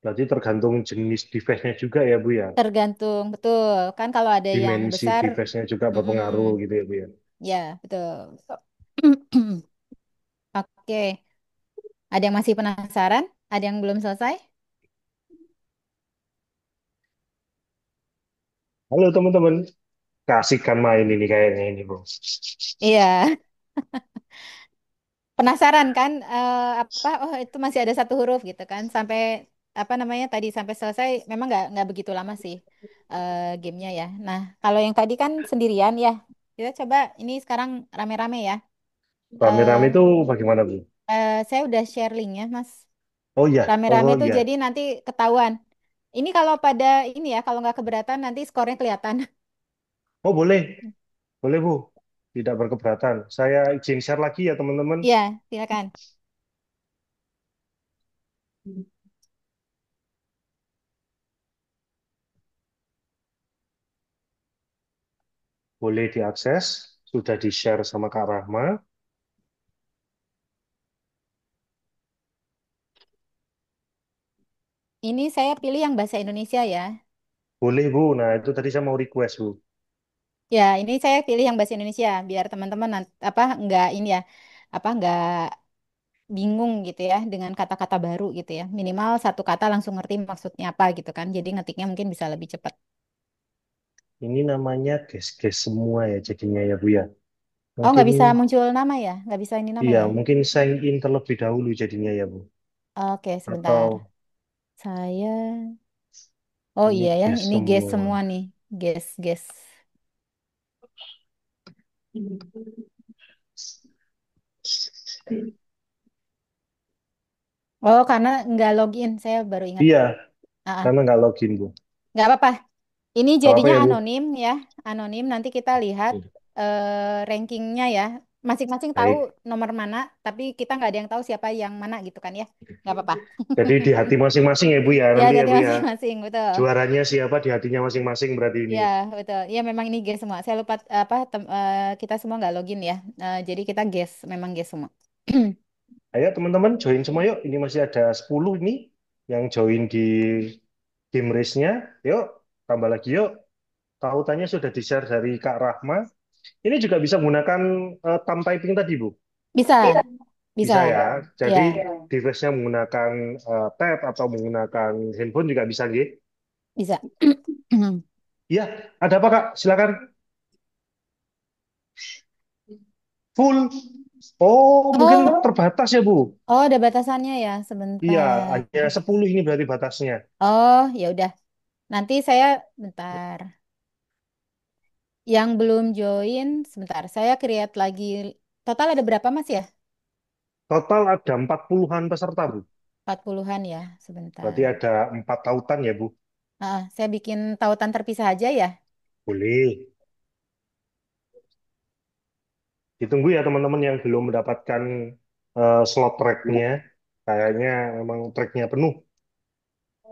Berarti tergantung jenis device-nya juga ya Bu ya. Tergantung betul. Kan kalau ada yang Dimensi besar, device-nya juga mm-mm, berpengaruh gitu ya Bu ya. ya betul. Oke. Ada yang masih penasaran? Ada yang belum selesai? Halo teman-teman, kasihkan main ini kayaknya ini Bu. Iya. Penasaran kan apa oh itu masih ada satu huruf gitu kan sampai apa namanya tadi sampai selesai memang nggak begitu lama sih gamenya ya. Nah kalau yang tadi kan sendirian ya kita coba ini sekarang rame-rame ya. Eh, Rame-rame itu bagaimana Bu? saya udah share linknya Mas. Oh iya, Rame-rame oh tuh jadi iya. nanti ketahuan. Ini kalau pada ini ya kalau nggak keberatan nanti skornya kelihatan. Oh boleh, boleh Bu. Tidak berkeberatan. Saya izin share lagi ya teman-teman. Iya silakan. Boleh diakses. Sudah di-share sama Kak Rahma. Ini saya pilih yang bahasa Indonesia ya. Boleh Bu. Nah itu tadi saya mau request Bu. Ya, ini saya pilih yang bahasa Indonesia biar teman-teman apa nggak ini ya, apa nggak bingung gitu ya dengan kata-kata baru gitu ya. Minimal satu kata langsung ngerti maksudnya apa gitu kan. Jadi ngetiknya mungkin bisa lebih cepat. Ini namanya guys-guys semua ya jadinya ya Bu ya. Oh, Mungkin nggak bisa muncul nama ya? Nggak bisa ini nama iya, ya? mungkin sign in terlebih dahulu jadinya ya Bu. Oke, sebentar. Atau Saya, oh ini iya ya, guys ini guess semua. semua nih, guess guess. Oh, karena nggak login, saya baru ingat. Iya, Ah, ah. karena nggak login Bu. Nggak apa-apa. Ini Nggak apa jadinya ya Bu? anonim ya, anonim. Nanti kita lihat rankingnya ya. Masing-masing tahu Baik. nomor mana, tapi kita nggak ada yang tahu siapa yang mana gitu kan ya. Nggak apa-apa. Jadi di hati masing-masing ya Bu ya Ya, nanti ya jadi Bu ya. masing-masing, betul. Juaranya siapa di hatinya masing-masing berarti ini. Ya, betul. Ya, memang ini guess semua. Saya lupa apa kita semua nggak login ya. Jadi kita guess, memang guess semua. Ayo teman-teman join semua yuk. Ini masih ada 10 ini yang join di game race-nya. Yuk, tambah lagi yuk. Tautannya sudah di-share dari Kak Rahma. Ini juga bisa menggunakan thumb typing tadi, Bu. Bisa, bisa. Bisa ya. Jadi Ya, device-nya menggunakan tab atau menggunakan handphone juga bisa, nggih? bisa. Iya, ada apa, Kak? Silakan. Full. Oh, mungkin Oh, terbatas ya, Bu. oh, ada batasannya ya. Iya, Sebentar. hanya 10 ini berarti batasnya. Oh, ya udah. Nanti saya bentar. Yang belum join, sebentar. Saya create lagi. Total ada berapa Mas ya? Total ada 40-an peserta, Bu. 40-an ya, Berarti sebentar. ada 4 tautan ya, Bu. Saya bikin tautan terpisah aja ya. Boleh. Ditunggu ya teman-teman yang belum mendapatkan slot tracknya. Kayaknya memang tracknya penuh.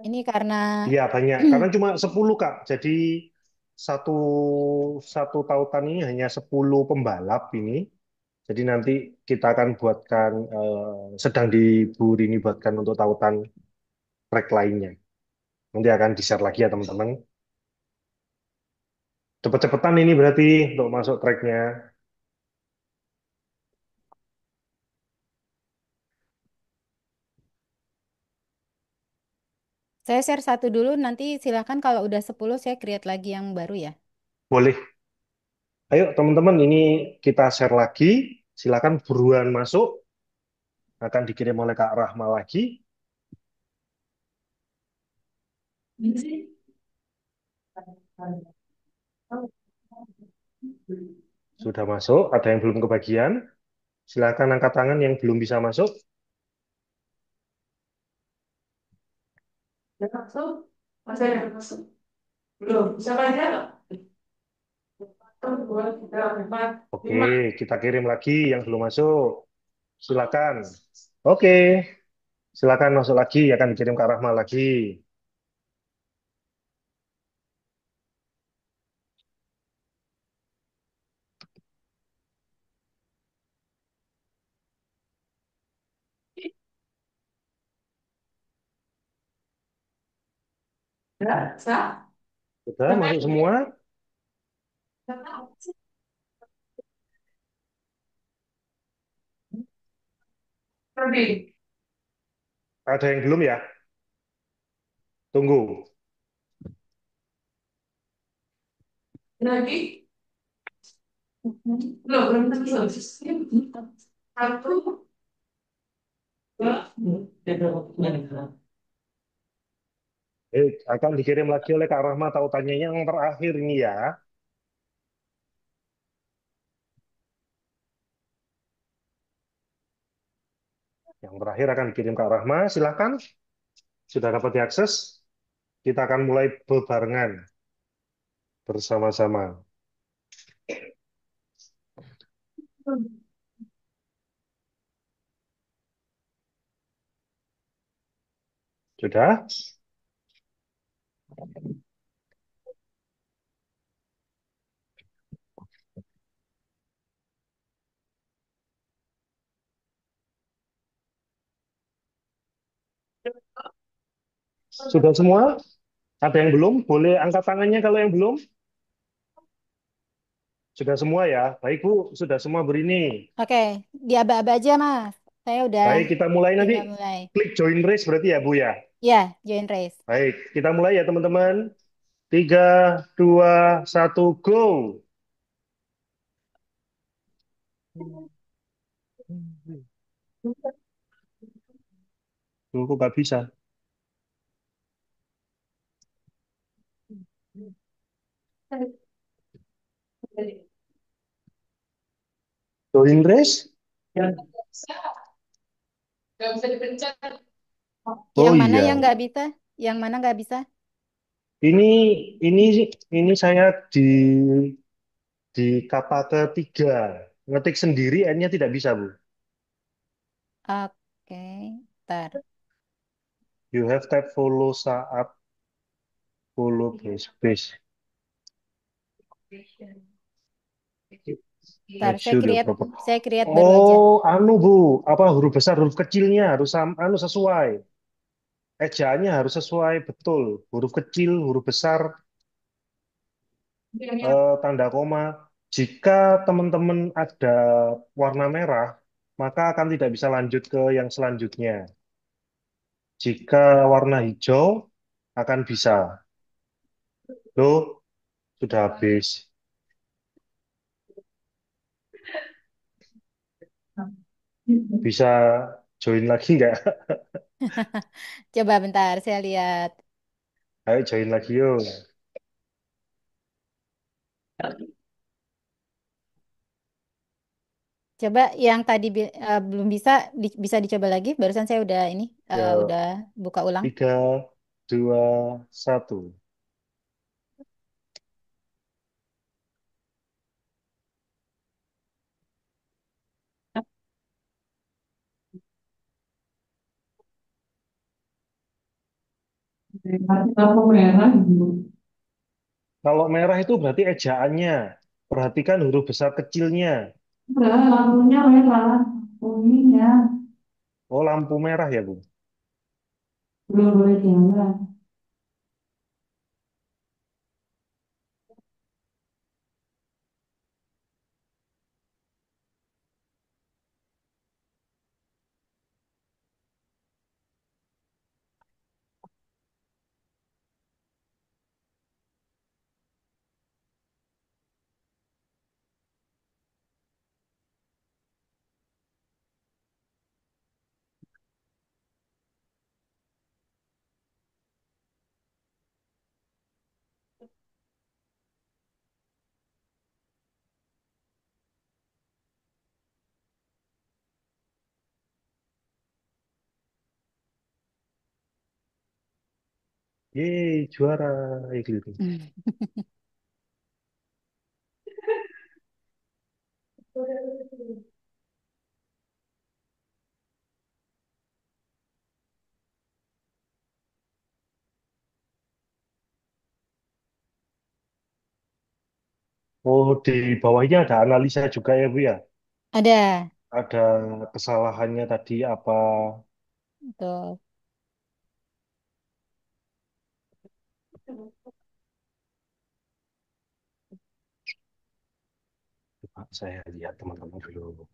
Ini karena Iya banyak, karena cuma 10 Kak. Jadi satu satu tautan ini hanya 10 pembalap ini. Jadi nanti kita akan buatkan sedang di Bu Rini buatkan untuk tautan track lainnya. Nanti akan di-share lagi ya teman-teman. Cepet-cepetan ini berarti untuk masuk tracknya. Saya share satu dulu, nanti silakan kalau udah 10 saya create lagi yang baru ya. Boleh. Ayo teman-teman ini kita share lagi. Silakan buruan masuk. Akan dikirim oleh Kak Rahma lagi. Sudah masuk. Ada yang belum kebagian. Silakan angkat tangan yang belum bisa masuk. Udah masuk? Masih ada yang masuk? Belum. Siapa aja? Satu, dua, tiga, empat, Oke, lima. kita kirim lagi yang belum masuk. Silakan. Oke, silakan masuk lagi. Akan dikirim Kak Rahma lagi. Udah, sah. Sudah masuk semua? Ready. Ada yang belum ya? Tunggu. Lagi. Belum tentu. Satu, dua, tiga. Akan dikirim lagi oleh Kak Rahma tautannya yang terakhir ini ya. Yang terakhir akan dikirim Kak Rahma. Silakan. Sudah dapat diakses. Kita akan mulai bebarengan bersama-sama. Sudah? Sudah semua? Ada yang belum? Boleh angkat tangannya kalau yang belum? Sudah semua ya? Baik Bu, sudah semua berini. Oke, di aba-aba aja Mas. Saya udah Baik, kita mulai nanti. tinggal mulai. Klik join race berarti ya Bu ya? Ya, join race. Baik, kita mulai ya teman-teman. 3, 2, 1, go! Tuh, kok nggak bisa? Join race? Gak bisa dipencet. Oh Yang mana yang iya, nggak bisa? Yang mana nggak bisa? ini ini ini saya di kata ketiga ngetik sendiri n-nya tidak bisa Bu. Oke, ntar. You have tap follow saat follow backspace. Ntar Make sure your proper. saya create baru aja. Oh, anu Bu, apa huruf besar huruf kecilnya harus anu sesuai. Ejaannya harus sesuai betul. Huruf kecil, huruf besar, tanda koma. Jika teman-teman ada warna merah, maka akan tidak bisa lanjut ke yang selanjutnya. Jika warna hijau, akan bisa. Loh, sudah habis. Bisa join lagi nggak? Coba bentar, saya lihat. Ayo join lagi yuk. Coba yang tadi belum bisa bisa dicoba lagi. Barusan saya udah ini Ya, udah buka ulang. 3, 2, 1. Lampu merah. Kalau merah itu berarti ejaannya. Perhatikan huruf besar kecilnya. Udah, lampunya merah. Kuning ya. Oh, lampu merah ya, Bu. Belum boleh jalan. Yeay, juara. Gitu. Oh, di bawahnya ada analisa juga ya, Bu ya. Ada. Ada kesalahannya tadi apa. Betul. Coba saya lihat teman-teman dulu.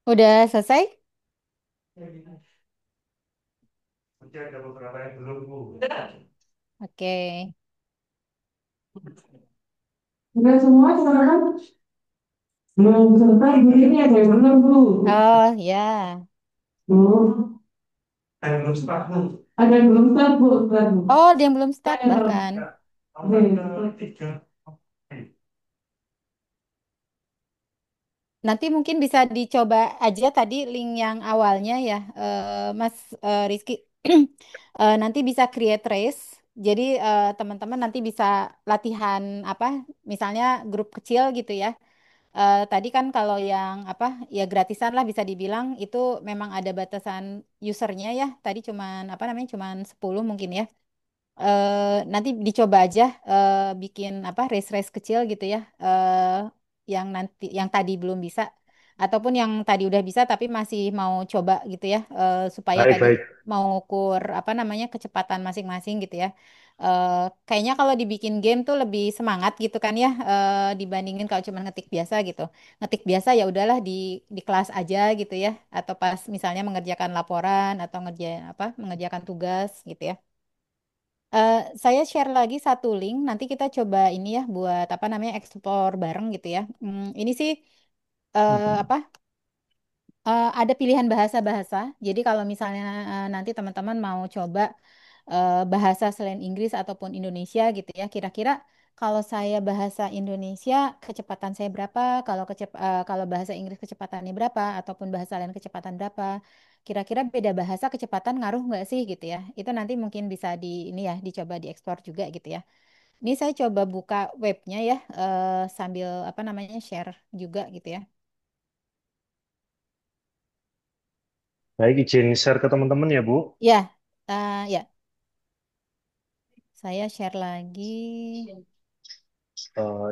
Udah selesai? Mungkin ada beberapa yang belum, Bu. Oke. Udah semua sekarang belum selesai. Begini ada yang belum, Bu. Oh, ya. Bu. Ada yang belum start, Bu. Ada yang belum start, Bu. Start, Bu. Oh, dia yang belum start Saya belum. bahkan. Ya, nomor tiga. Nanti mungkin bisa dicoba aja tadi link yang awalnya ya, Mas Rizky. Nanti bisa create race. Jadi teman-teman nanti bisa latihan apa, misalnya grup kecil gitu ya. Tadi kan kalau yang apa ya gratisan lah bisa dibilang itu memang ada batasan usernya ya. Tadi cuman apa namanya cuman 10 mungkin ya. Nanti dicoba aja bikin apa race-race kecil gitu ya yang nanti yang tadi belum bisa ataupun yang tadi udah bisa tapi masih mau coba gitu ya supaya Baik, tadi baik. mau ngukur apa namanya kecepatan masing-masing gitu ya. Kayaknya kalau dibikin game tuh lebih semangat gitu kan ya dibandingin kalau cuma ngetik biasa gitu. Ngetik biasa ya udahlah di kelas aja gitu ya atau pas misalnya mengerjakan laporan atau ngerjain apa mengerjakan tugas gitu ya. Saya share lagi satu link. Nanti kita coba ini ya buat apa namanya explore bareng gitu ya. Ini sih apa? Ada pilihan bahasa-bahasa. Jadi kalau misalnya nanti teman-teman mau coba bahasa selain Inggris ataupun Indonesia gitu ya. Kira-kira kalau saya bahasa Indonesia kecepatan saya berapa? Kalau bahasa Inggris kecepatannya berapa? Ataupun bahasa lain kecepatan berapa? Kira-kira beda bahasa kecepatan ngaruh nggak sih gitu ya? Itu nanti mungkin bisa di ini ya dicoba dieksplor juga gitu ya. Ini saya coba buka webnya ya sambil apa namanya share juga gitu ya. Baik, izin share ke teman-teman ya, Bu. Ya, ya. Saya share lagi.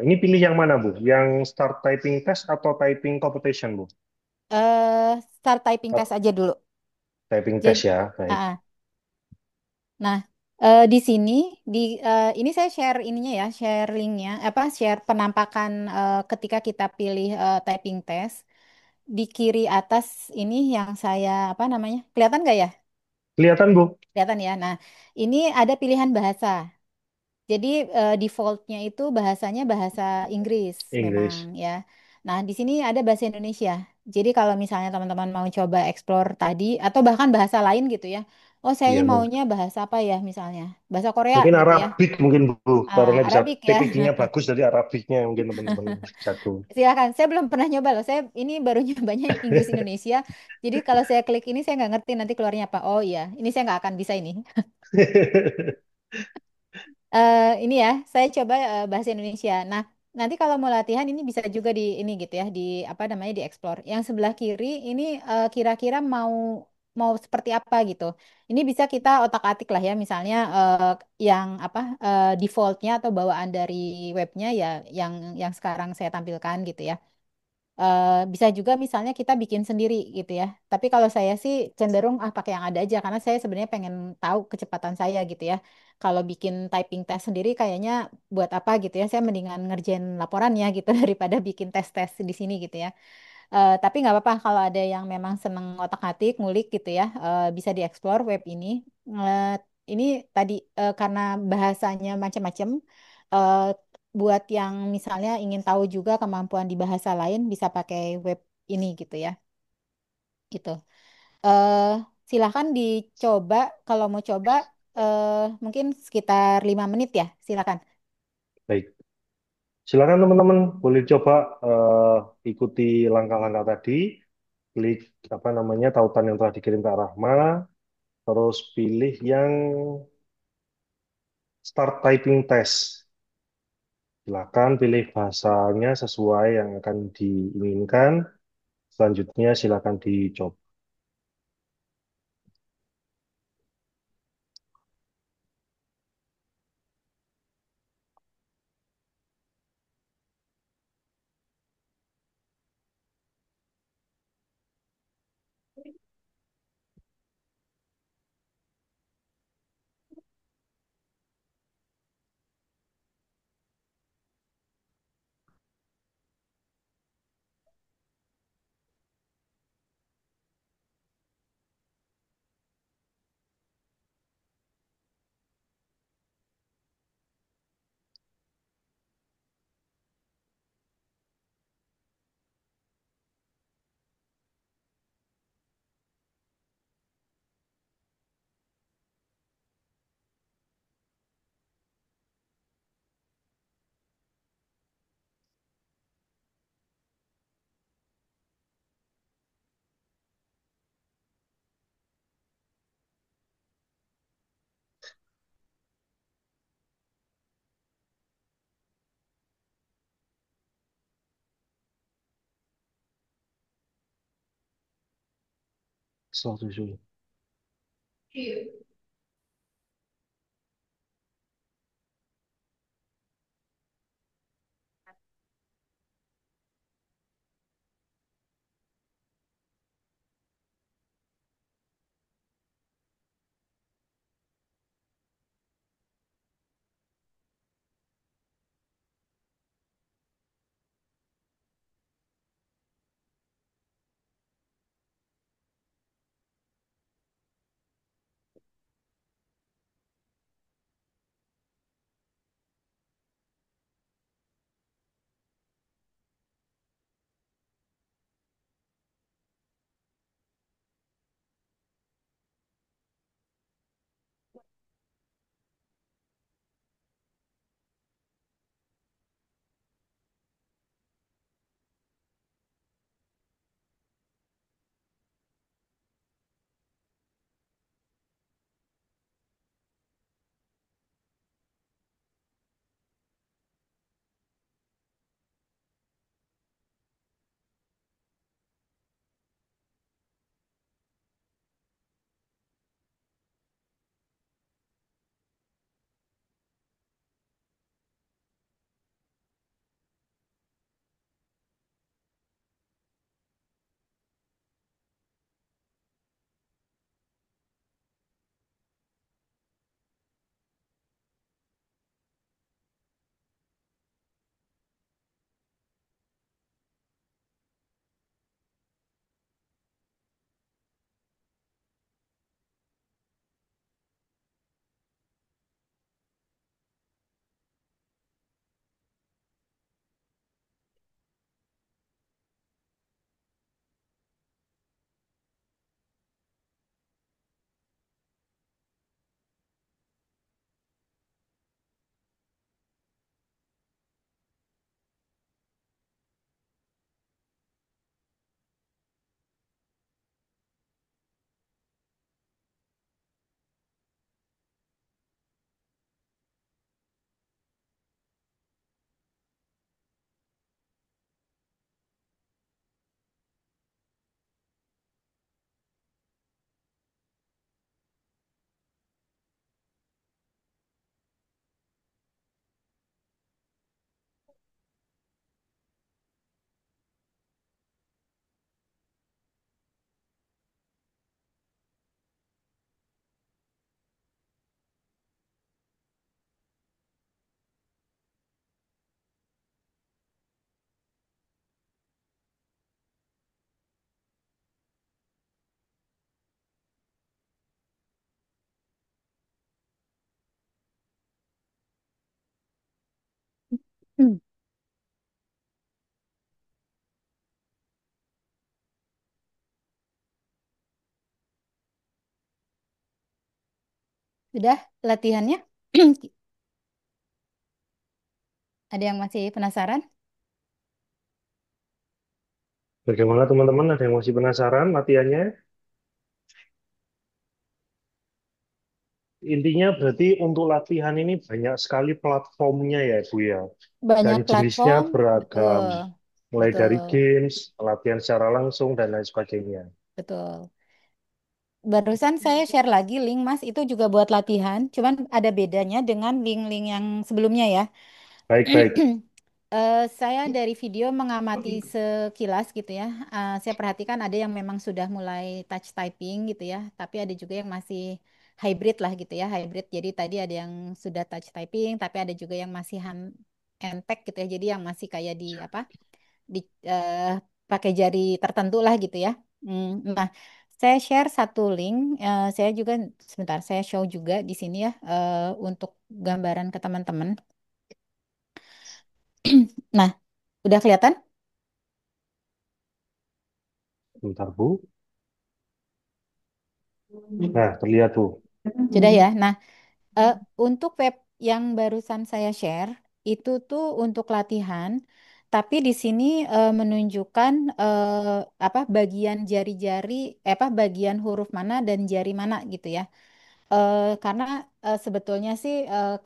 Ini pilih yang mana, Bu? Yang start typing test atau typing competition, Bu? Start typing Oh, test aja dulu. typing Jadi, test ya, baik. nah di sini ini saya share ininya ya, share linknya, apa share penampakan ketika kita pilih typing test di kiri atas ini yang saya apa namanya, kelihatan nggak ya? Kelihatan, Bu? Kelihatan ya. Nah, ini ada pilihan bahasa. Jadi defaultnya itu bahasanya bahasa Inggris memang Inggris. ya. Nah di sini ada bahasa Indonesia. Jadi kalau misalnya teman-teman mau coba explore tadi atau bahkan bahasa lain gitu ya. Oh, saya Iya, maunya bahasa apa ya misalnya? Bahasa Korea mungkin gitu ya. Arabik mungkin Bu, karena bisa Arabik ya. TPG-nya bagus dari Arabiknya mungkin teman-teman jago. Silakan. Saya belum pernah nyoba loh. Saya ini baru nyobanya Inggris Indonesia. Jadi kalau saya klik ini saya nggak ngerti nanti keluarnya apa. Oh iya, ini saya nggak akan bisa ini. Ini ya, saya coba bahasa Indonesia. Nah, nanti kalau mau latihan ini bisa juga di ini gitu ya, di apa namanya di explore. Yang sebelah kiri ini kira-kira mau seperti apa gitu. Ini bisa kita otak-atik lah ya, misalnya yang apa defaultnya atau bawaan dari webnya ya, yang sekarang saya tampilkan gitu ya. Bisa juga misalnya kita bikin sendiri gitu ya. Tapi kalau saya sih cenderung pakai yang ada aja karena saya sebenarnya pengen tahu kecepatan saya gitu ya. Kalau bikin typing test sendiri kayaknya buat apa gitu ya. Saya mendingan ngerjain laporannya gitu daripada bikin tes-tes di sini gitu ya. Tapi nggak apa-apa kalau ada yang memang seneng otak-atik, ngulik gitu ya, bisa dieksplor web ini. Eh, ini tadi karena bahasanya macam-macam, eh, buat yang misalnya ingin tahu juga kemampuan di bahasa lain bisa pakai web ini gitu ya, gitu. Eh, Silahkan dicoba kalau mau coba, eh, mungkin sekitar 5 menit ya, silakan. Baik, silakan teman-teman boleh coba ikuti langkah-langkah tadi, klik apa namanya tautan yang telah dikirim ke Rahma, terus pilih yang start typing test. Silakan pilih bahasanya sesuai yang akan diinginkan. Selanjutnya silakan dicoba. Suatu sulit. Hmm. Sudah latihannya? Ada yang masih penasaran? Bagaimana teman-teman? Ada yang masih penasaran latihannya? Intinya berarti untuk latihan ini banyak sekali platformnya ya, Bu ya. Dan Banyak jenisnya platform, beragam. betul, Mulai dari betul, games, latihan secara langsung, dan lain sebagainya. betul. Barusan saya share lagi link Mas, itu juga buat latihan, cuman ada bedanya dengan link-link yang sebelumnya ya. Baik-baik. Saya dari video mengamati sekilas gitu ya. Saya perhatikan ada yang memang sudah mulai touch typing gitu ya, tapi ada juga yang masih hybrid lah gitu ya, hybrid. Jadi tadi ada yang sudah touch typing, tapi ada juga yang masih hand tag gitu ya. Jadi yang masih kayak di apa? Di pakai jari tertentu lah gitu ya. Nah, saya share satu link. Saya juga sebentar, saya show juga di sini ya untuk gambaran ke teman-teman. Nah, udah kelihatan? Bentar, Bu. Nah, terlihat, Bu. Sudah ya. Nah, Eh, untuk web yang barusan saya share itu tuh untuk latihan, tapi di sini menunjukkan apa bagian jari-jari, apa bagian huruf mana dan jari mana gitu ya. Karena sebetulnya sih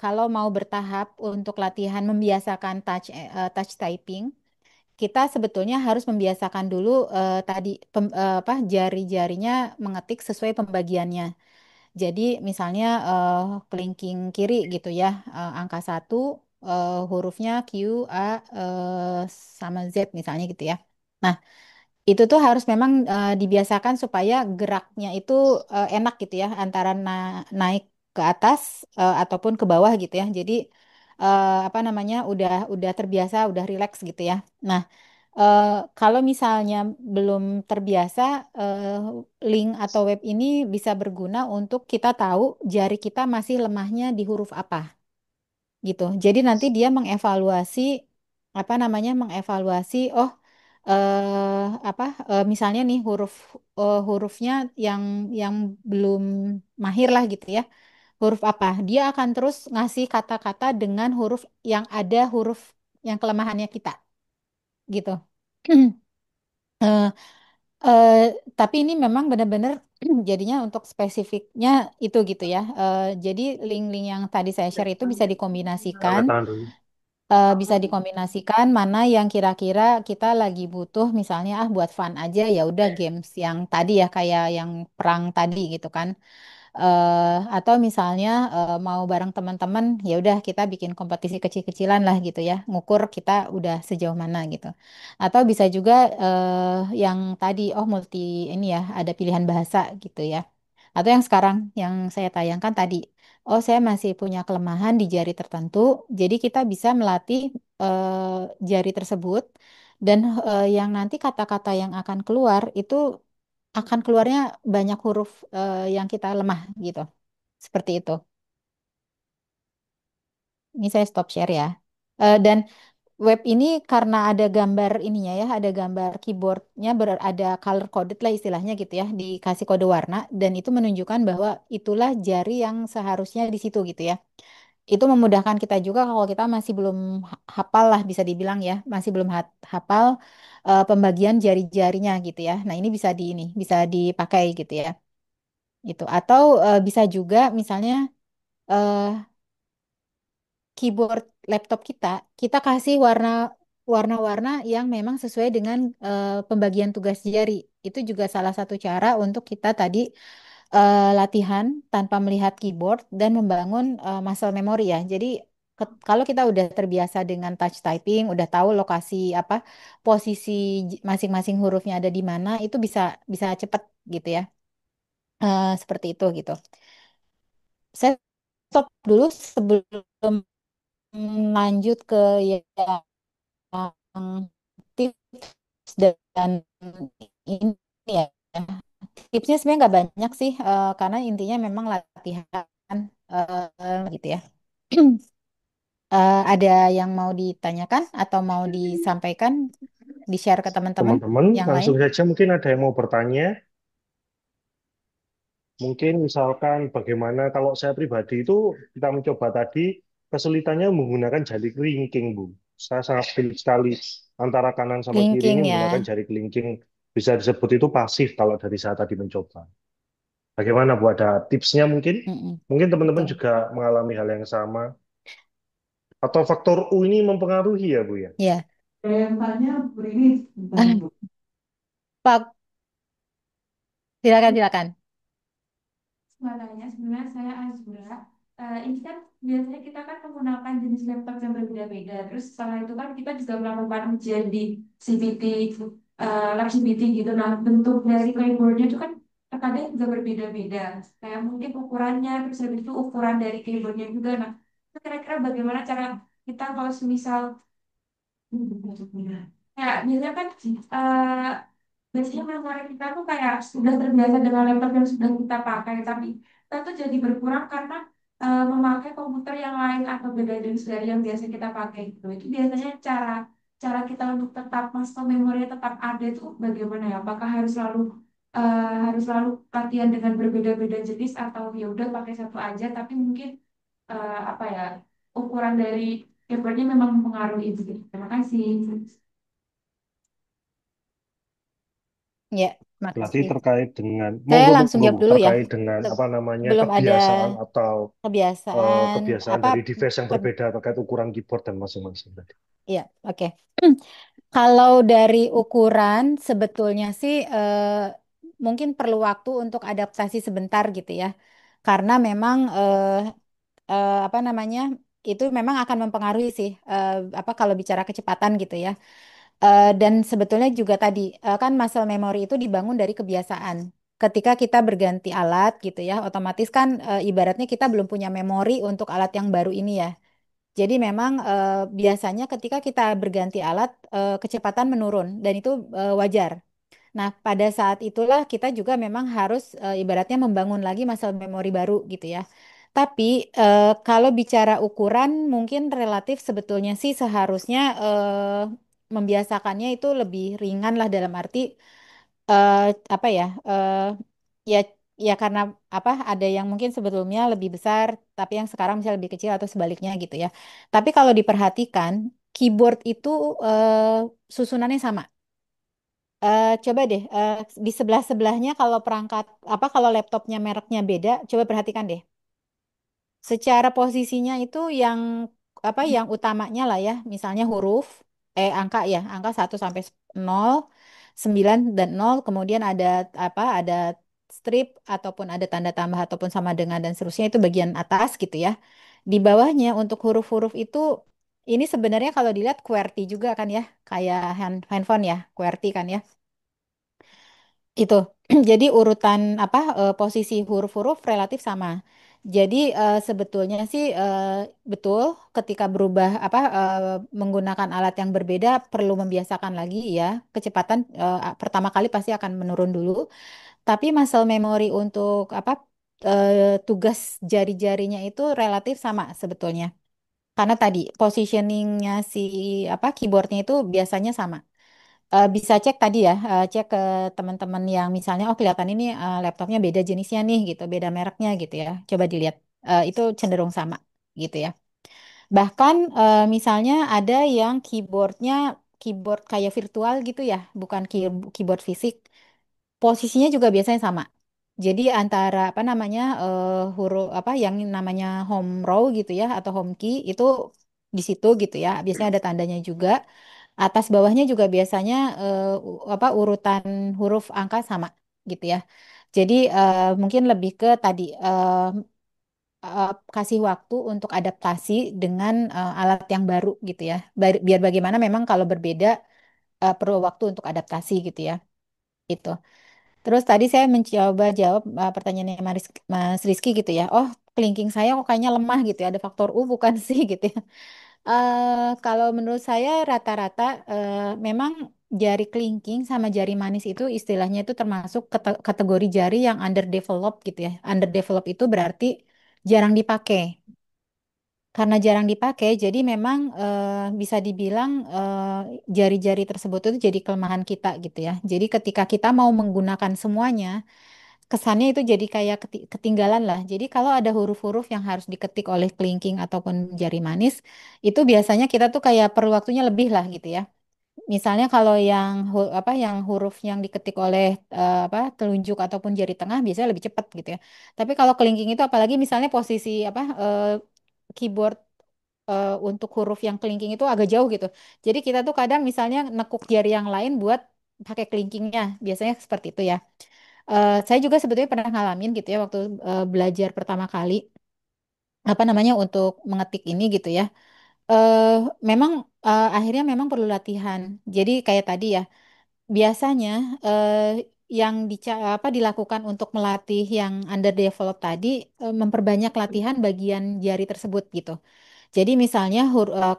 kalau mau bertahap untuk latihan membiasakan touch typing, kita sebetulnya harus membiasakan dulu tadi apa jari-jarinya mengetik sesuai pembagiannya. Jadi misalnya kelingking kiri gitu ya, angka satu hurufnya Q, A sama Z misalnya gitu ya. Nah, itu tuh harus memang dibiasakan supaya geraknya itu enak gitu ya, antara naik ke atas ataupun ke bawah gitu ya. Jadi apa namanya, udah terbiasa, udah rileks gitu ya. Nah, Eh, kalau misalnya belum terbiasa, eh, link atau web ini bisa berguna untuk kita tahu jari kita masih lemahnya di huruf apa gitu. Jadi nanti dia mengevaluasi apa namanya, mengevaluasi oh apa misalnya nih hurufnya yang belum mahir lah gitu ya. Huruf apa? Dia akan terus ngasih kata-kata dengan huruf yang ada huruf yang kelemahannya kita gitu. Eh, Eh, tapi ini memang benar-benar jadinya untuk spesifiknya itu gitu ya. Jadi link-link yang tadi saya share itu Angkat tangan dulu. bisa dikombinasikan mana yang kira-kira kita lagi butuh misalnya buat fun aja ya udah games yang tadi ya kayak yang perang tadi gitu kan. Atau misalnya mau bareng teman-teman ya udah kita bikin kompetisi kecil-kecilan lah gitu ya ngukur kita udah sejauh mana gitu atau bisa juga yang tadi multi ini ya ada pilihan bahasa gitu ya atau yang sekarang yang saya tayangkan tadi saya masih punya kelemahan di jari tertentu jadi kita bisa melatih jari tersebut dan yang nanti kata-kata yang akan keluar itu akan keluarnya banyak huruf yang kita lemah gitu. Seperti itu. Ini saya stop share ya. Dan web ini karena ada gambar ininya ya, ada gambar keyboardnya ada color coded lah istilahnya gitu ya, dikasih kode warna dan itu menunjukkan bahwa itulah jari yang seharusnya di situ gitu ya. Itu memudahkan kita juga kalau kita masih belum hafal lah bisa dibilang ya, masih belum hafal pembagian jari-jarinya gitu ya. Nah, ini bisa dipakai gitu ya. Itu atau bisa juga misalnya eh, keyboard laptop kita kasih warna-warna yang memang sesuai dengan pembagian tugas jari. Itu juga salah satu cara untuk kita tadi latihan tanpa melihat keyboard dan membangun muscle memory ya. Jadi kalau kita udah terbiasa dengan touch typing, udah tahu lokasi apa posisi masing-masing hurufnya ada di mana, itu bisa bisa cepet gitu ya. Seperti itu gitu. Saya stop dulu sebelum lanjut ke yang tips dan ini ya. Tipsnya sebenarnya nggak banyak sih, karena intinya memang latihan gitu ya. Ada yang mau ditanyakan atau mau disampaikan, di-share ke teman-teman Teman-teman, yang lain? langsung saja mungkin ada yang mau bertanya. Mungkin misalkan bagaimana kalau saya pribadi itu kita mencoba tadi kesulitannya menggunakan jari kelingking, Bu. Saya sangat sulit sekali antara kanan sama kiri ini Linking menggunakan ya. jari kelingking. Bisa disebut itu pasif kalau dari saya tadi mencoba. Bagaimana Bu? Ada tipsnya mungkin? Mm-mm, Mungkin teman-teman betul. juga mengalami hal yang sama. Atau faktor U ini mempengaruhi ya Bu ya? Ya. Yang tanya begini, bentar, Bu. Pak, silakan silakan. Sebenarnya saya Azura. Ini kan biasanya kita kan menggunakan jenis laptop yang berbeda-beda. Terus setelah itu kan kita juga melakukan ujian di CBT, lab CBT gitu. Nah, bentuk dari keyboardnya itu kan terkadang juga berbeda-beda. Kayak mungkin ukurannya, terus habis itu ukuran dari keyboardnya juga. Nah, itu kira-kira bagaimana cara kita kalau semisal ya, biasanya kan biasanya memori kita tuh kayak sudah terbiasa dengan laptop yang sudah kita pakai, tapi kita tuh jadi berkurang karena memakai komputer yang lain atau beda jenis dari yang biasa kita pakai gitu. Itu biasanya cara cara kita untuk tetap masuk memorinya tetap ada itu bagaimana ya? Apakah harus selalu latihan dengan berbeda-beda jenis atau ya udah pakai satu aja, tapi mungkin apa ya ukuran dari keyboardnya memang mempengaruhi itu. Terima kasih. Ya, Berarti makasih. terkait dengan, Saya monggo, langsung monggo, jawab Bu, dulu ya. terkait dengan Se- apa namanya Sebelum ada kebiasaan atau kebiasaan kebiasaan apa dari device yang per- berbeda terkait ukuran keyboard dan masing-masing tadi. ya, oke. Kalau dari ukuran sebetulnya sih mungkin perlu waktu untuk adaptasi sebentar gitu ya. Karena memang apa namanya? Itu memang akan mempengaruhi sih apa kalau bicara kecepatan gitu ya. Dan sebetulnya juga tadi kan muscle memory itu dibangun dari kebiasaan. Ketika kita berganti alat gitu ya, otomatis kan ibaratnya kita belum punya memori untuk alat yang baru ini ya. Jadi memang biasanya ketika kita berganti alat kecepatan menurun dan itu wajar. Nah, pada saat itulah kita juga memang harus ibaratnya membangun lagi muscle memory baru gitu ya. Tapi kalau bicara ukuran mungkin relatif sebetulnya sih seharusnya membiasakannya itu lebih ringan lah dalam arti eh, apa ya ya ya karena apa ada yang mungkin sebelumnya lebih besar tapi yang sekarang bisa lebih kecil atau sebaliknya gitu ya. Tapi kalau diperhatikan keyboard itu susunannya sama. Coba deh di sebelah-sebelahnya kalau perangkat apa kalau laptopnya mereknya beda, coba perhatikan deh. Secara posisinya itu yang apa yang utamanya lah ya, misalnya huruf angka ya, angka 1 sampai 0, 9 dan 0, kemudian ada apa? Ada strip ataupun ada tanda tambah ataupun sama dengan dan seterusnya itu bagian atas gitu ya. Di bawahnya untuk huruf-huruf itu ini sebenarnya kalau dilihat QWERTY juga kan ya, kayak handphone ya, QWERTY kan ya. Itu. Jadi urutan apa posisi huruf-huruf relatif sama. Jadi sebetulnya sih betul ketika berubah apa menggunakan alat yang berbeda perlu membiasakan lagi ya. Kecepatan pertama kali pasti akan menurun dulu, tapi muscle memory untuk apa tugas jari-jarinya itu relatif sama sebetulnya. Karena tadi positioningnya si apa keyboardnya itu biasanya sama. Bisa cek tadi ya, cek ke teman-teman yang misalnya, oh kelihatan ini laptopnya beda jenisnya nih gitu, beda mereknya gitu ya. Coba dilihat, itu cenderung sama gitu ya. Bahkan misalnya ada yang keyboardnya keyboard kayak virtual gitu ya, bukan keyboard fisik. Posisinya juga biasanya sama. Jadi antara apa namanya huruf apa yang namanya home row gitu ya atau home key itu di situ gitu ya. Biasanya ada tandanya juga. Atas bawahnya juga biasanya apa urutan huruf angka sama gitu ya. Jadi mungkin lebih ke tadi kasih waktu untuk adaptasi dengan alat yang baru gitu ya. Biar bagaimana memang kalau berbeda perlu waktu untuk adaptasi gitu ya. Itu. Terus tadi saya mencoba jawab pertanyaannya Mas Rizky gitu ya. Oh, kelingking saya kok kayaknya lemah gitu ya. Ada faktor U bukan sih gitu ya. Kalau menurut saya rata-rata memang jari kelingking sama jari manis itu istilahnya itu termasuk kategori jari yang underdeveloped gitu ya. Underdeveloped itu berarti jarang dipakai. karena jarang dipakai, jadi memang bisa dibilang jari-jari tersebut itu jadi kelemahan kita gitu ya. Jadi ketika kita mau menggunakan semuanya, kesannya itu jadi kayak ketinggalan lah. Jadi kalau ada huruf-huruf yang harus diketik oleh kelingking ataupun jari manis, itu biasanya kita tuh kayak perlu waktunya lebih lah gitu ya. Misalnya kalau yang yang huruf yang diketik oleh telunjuk ataupun jari tengah biasanya lebih cepat gitu ya. Tapi kalau kelingking itu apalagi misalnya posisi keyboard untuk huruf yang kelingking itu agak jauh gitu. Jadi kita tuh kadang misalnya nekuk jari yang lain buat pakai kelingkingnya. Biasanya seperti itu ya. Saya juga sebetulnya pernah ngalamin gitu ya waktu belajar pertama kali apa namanya untuk mengetik ini gitu ya. eh Memang akhirnya memang perlu latihan. Jadi kayak tadi ya, biasanya yang dilakukan untuk melatih yang underdeveloped tadi memperbanyak latihan bagian jari tersebut gitu. Jadi misalnya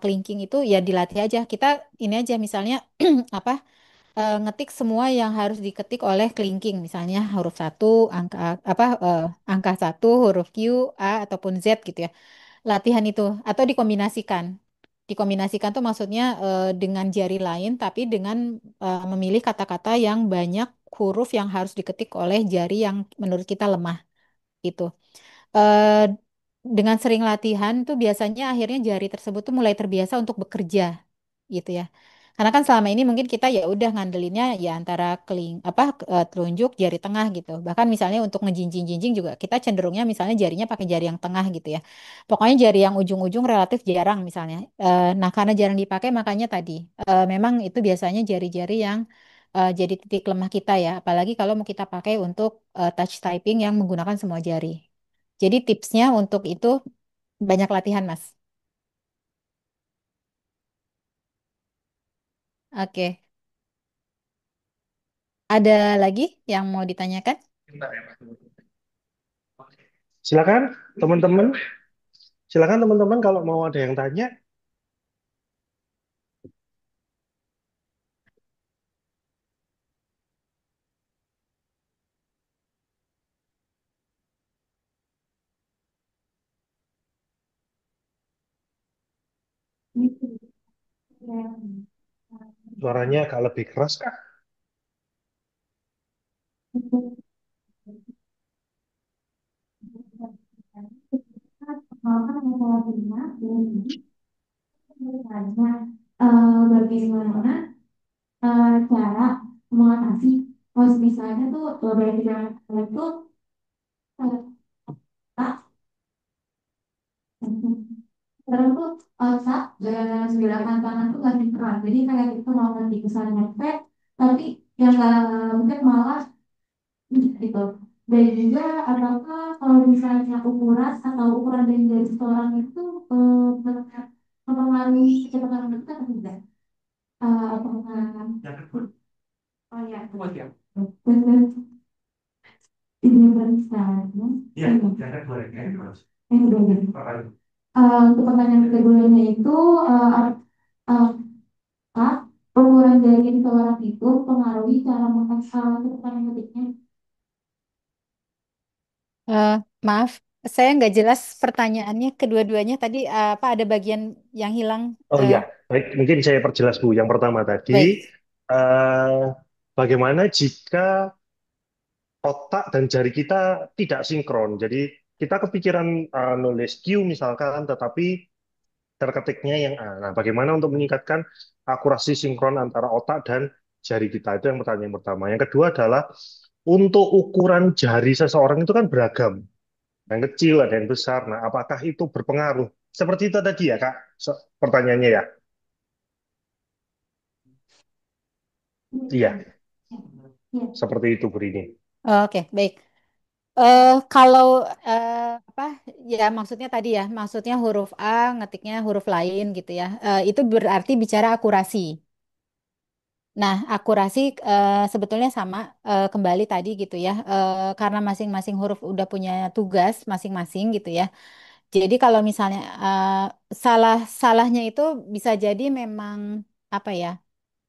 kelingking itu ya dilatih aja. Kita ini aja misalnya apa ngetik semua yang harus diketik oleh kelingking, misalnya huruf satu, angka satu, huruf Q, A ataupun Z gitu ya. Latihan itu atau dikombinasikan. Dikombinasikan tuh maksudnya dengan jari lain, tapi dengan memilih kata-kata yang banyak huruf yang harus diketik oleh jari yang menurut kita lemah gitu. Eh, dengan sering latihan tuh biasanya akhirnya jari tersebut tuh mulai terbiasa untuk bekerja gitu ya. Karena kan selama ini mungkin kita ya udah ngandelinnya ya antara telunjuk jari tengah gitu. Bahkan misalnya untuk ngejinjing-jinjing juga kita cenderungnya misalnya jarinya pakai jari yang tengah gitu ya. Pokoknya jari yang ujung-ujung relatif jarang misalnya. Nah, karena jarang dipakai makanya tadi memang itu biasanya jari-jari yang jadi titik lemah kita ya. Apalagi kalau mau kita pakai untuk touch typing yang menggunakan semua jari. Jadi tipsnya untuk itu banyak latihan, Mas. Oke. Ada lagi yang mau ditanyakan? Silakan teman-teman, silakan teman-teman kalau mau ada yang tanya. Gitu. Ya. Suaranya agak lebih keras, Kak. Pengalaman yang saya terima dari bertanya bagaimana cara mengatasi kalau misalnya tuh dari yang itu tak sekarang tuh saat gerakan tangan tuh lagi keras jadi kayak itu mau ngerti kesana nyampe tapi yang mungkin malah gitu dan juga apakah kalau misalnya ukuran atau ukuran dari seseorang itu mempengaruhi kecepatan kita atau tidak apakah oh ya benar ini berisanya ya yang udah gitu. Untuk pertanyaan keduanya itu apakah ukuran dari seseorang itu mempengaruhi cara kecepatan mengetiknya. Eh, maaf, saya nggak jelas pertanyaannya kedua-duanya tadi apa ada bagian yang hilang? Oh Eh, iya, baik. Mungkin saya perjelas Bu. Yang pertama tadi, baik. eh, bagaimana jika otak dan jari kita tidak sinkron? Jadi kita kepikiran nulis Q misalkan, tetapi terketiknya yang A. Nah, bagaimana untuk meningkatkan akurasi sinkron antara otak dan jari kita? Itu yang pertanyaan pertama. Yang kedua adalah untuk ukuran jari seseorang itu kan beragam. Yang kecil, ada yang besar. Nah, apakah itu berpengaruh? Seperti itu tadi ya, Kak, pertanyaannya ya. Iya, seperti itu, Bu Rini. Oke, baik. Kalau eh, apa ya maksudnya tadi ya, maksudnya huruf A ngetiknya huruf lain gitu ya. Itu berarti bicara akurasi. Nah, akurasi sebetulnya sama kembali tadi gitu ya. Karena masing-masing huruf udah punya tugas masing-masing gitu ya. Jadi kalau misalnya salahnya itu bisa jadi memang apa ya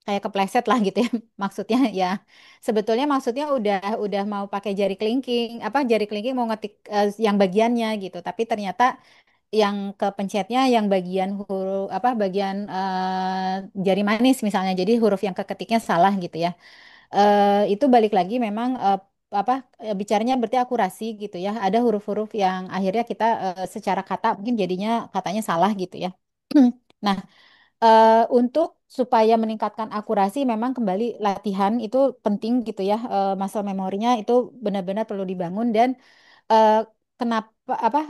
kayak kepleset lah gitu ya maksudnya ya sebetulnya maksudnya udah mau pakai jari kelingking mau ngetik yang bagiannya gitu tapi ternyata yang kepencetnya yang bagian huruf apa bagian jari manis misalnya. Jadi huruf yang keketiknya salah gitu ya. Itu balik lagi memang apa bicaranya berarti akurasi gitu ya. Ada huruf-huruf yang akhirnya kita secara kata mungkin jadinya katanya salah gitu ya. Nah, untuk supaya meningkatkan akurasi memang kembali latihan itu penting gitu ya. Muscle memorinya itu benar-benar perlu dibangun dan eh, kenapa apa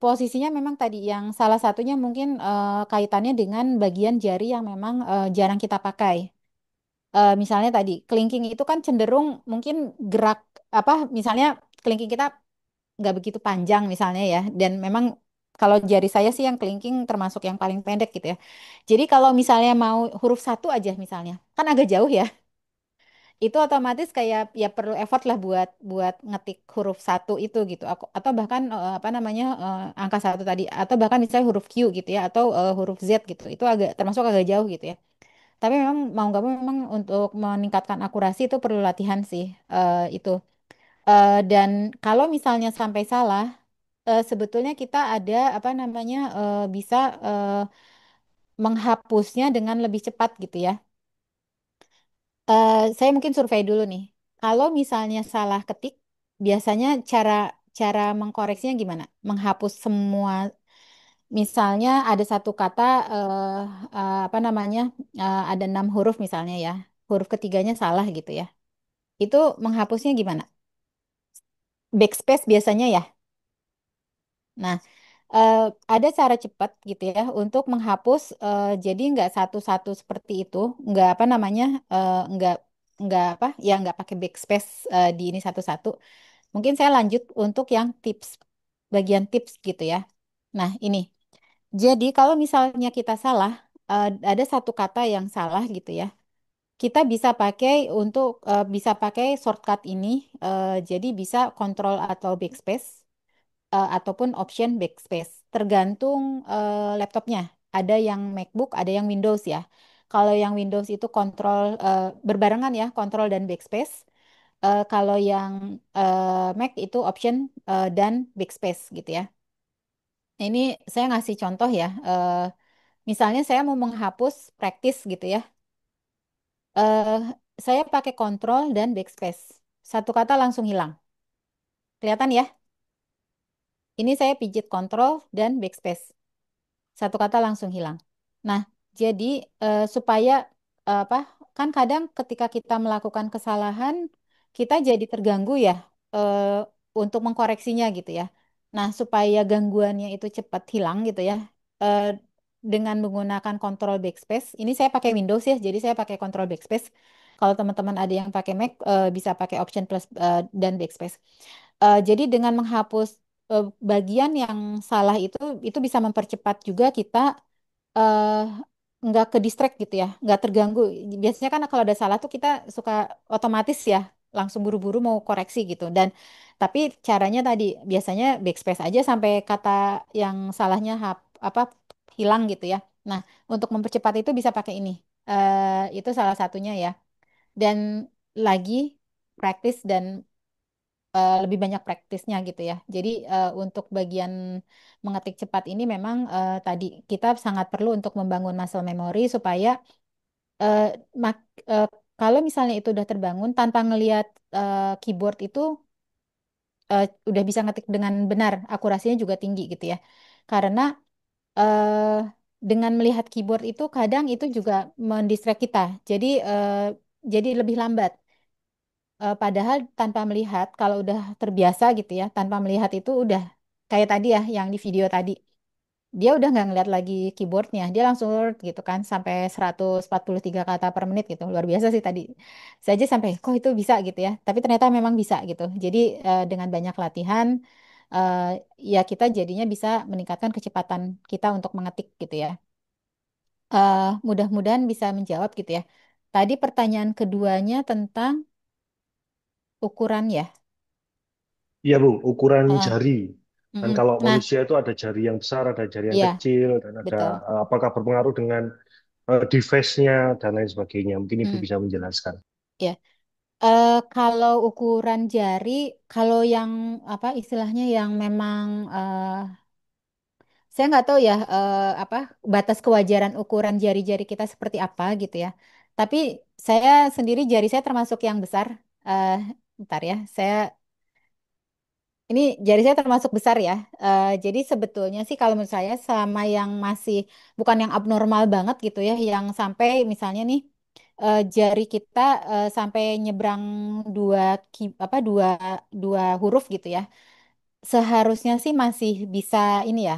posisinya memang tadi yang salah satunya mungkin kaitannya dengan bagian jari yang memang jarang kita pakai. Misalnya tadi kelingking itu kan cenderung mungkin gerak apa misalnya kelingking kita nggak begitu panjang misalnya ya dan memang kalau jari saya sih yang kelingking termasuk yang paling pendek gitu ya. Jadi kalau misalnya mau huruf satu aja misalnya kan agak jauh ya. Itu otomatis kayak ya perlu effort lah buat buat ngetik huruf satu itu gitu. Atau bahkan apa namanya angka satu tadi atau bahkan misalnya huruf Q gitu ya atau huruf Z gitu. Itu agak termasuk agak jauh gitu ya. Tapi memang mau nggak mau memang untuk meningkatkan akurasi itu perlu latihan sih itu. Dan kalau misalnya sampai salah, sebetulnya kita ada apa namanya bisa menghapusnya dengan lebih cepat gitu ya. Saya mungkin survei dulu nih. Kalau misalnya salah ketik, biasanya cara cara mengkoreksinya gimana? Menghapus semua. Misalnya ada satu kata apa namanya ada 6 huruf misalnya ya, huruf ketiganya salah gitu ya. Itu menghapusnya gimana? Backspace biasanya ya. Nah, eh, ada cara cepat gitu ya untuk menghapus. Jadi nggak satu-satu seperti itu, nggak apa namanya, nggak apa ya nggak pakai backspace di ini satu-satu. Mungkin saya lanjut untuk yang tips, bagian tips gitu ya. Nah, ini. Jadi kalau misalnya kita salah, ada satu kata yang salah gitu ya. Kita bisa pakai untuk bisa pakai shortcut ini. Jadi bisa control atau backspace ataupun option backspace. Tergantung laptopnya. Ada yang MacBook, ada yang Windows ya. Kalau yang Windows itu kontrol berbarengan ya, kontrol dan backspace. Kalau yang Mac itu option dan backspace gitu ya. Nah, ini saya ngasih contoh ya. Misalnya saya mau menghapus practice gitu ya. eh saya pakai kontrol dan backspace. Satu kata langsung hilang. Kelihatan ya? Ini saya pijit kontrol dan backspace. Satu kata langsung hilang. Nah, jadi supaya apa? Kan kadang ketika kita melakukan kesalahan, kita jadi terganggu ya eh, untuk mengkoreksinya gitu ya. Nah, supaya gangguannya itu cepat hilang gitu ya. eh, dengan menggunakan kontrol backspace. Ini saya pakai Windows ya, jadi saya pakai kontrol backspace. Kalau teman-teman ada yang pakai Mac, bisa pakai Option plus dan backspace. Jadi dengan menghapus bagian yang salah itu bisa mempercepat juga kita eh nggak ke distract gitu ya, nggak terganggu. Biasanya kan kalau ada salah tuh kita suka otomatis ya langsung buru-buru mau koreksi gitu. Dan tapi caranya tadi biasanya backspace aja sampai kata yang salahnya apa hilang gitu ya. Nah, untuk mempercepat itu bisa pakai ini. Itu salah satunya ya. Dan lagi practice dan lebih banyak praktisnya gitu ya. Jadi untuk bagian mengetik cepat ini memang tadi kita sangat perlu untuk membangun muscle memory supaya eh, mak- eh, kalau misalnya itu udah terbangun tanpa ngelihat keyboard itu udah bisa ngetik dengan benar, akurasinya juga tinggi gitu ya. Karena eh, dengan melihat keyboard itu kadang itu juga mendistract kita. Jadi lebih lambat. Padahal tanpa melihat, kalau udah terbiasa gitu ya, tanpa melihat itu udah kayak tadi ya, yang di video tadi. Dia udah nggak ngeliat lagi keyboardnya, dia langsung gitu kan, sampai 143 kata per menit gitu. Luar biasa sih tadi. Saya aja sampai, kok itu bisa gitu ya. Tapi ternyata memang bisa gitu. Jadi dengan banyak latihan, eh, ya kita jadinya bisa meningkatkan kecepatan kita untuk mengetik gitu ya. Mudah-mudahan bisa menjawab gitu ya. Tadi pertanyaan keduanya tentang ukuran ya. Iya, Bu, ukuran Heeh. jari. Dan Mm-mm. kalau Nah, manusia itu ada jari yang besar, ada jari yang iya, kecil, dan ada betul. apakah berpengaruh dengan device-nya dan lain sebagainya. Mungkin Ibu Mm, bisa menjelaskan. ya. Kalau ukuran jari, kalau yang apa istilahnya yang memang Saya nggak tahu ya apa batas kewajaran ukuran jari-jari kita seperti apa gitu ya. Tapi saya sendiri jari saya termasuk yang besar. Eh Bentar ya, ini jari saya termasuk besar ya. Jadi sebetulnya sih kalau menurut saya sama yang masih bukan yang abnormal banget gitu ya, yang sampai misalnya nih jari kita sampai nyebrang dua apa dua huruf gitu ya. Seharusnya sih masih bisa ini ya,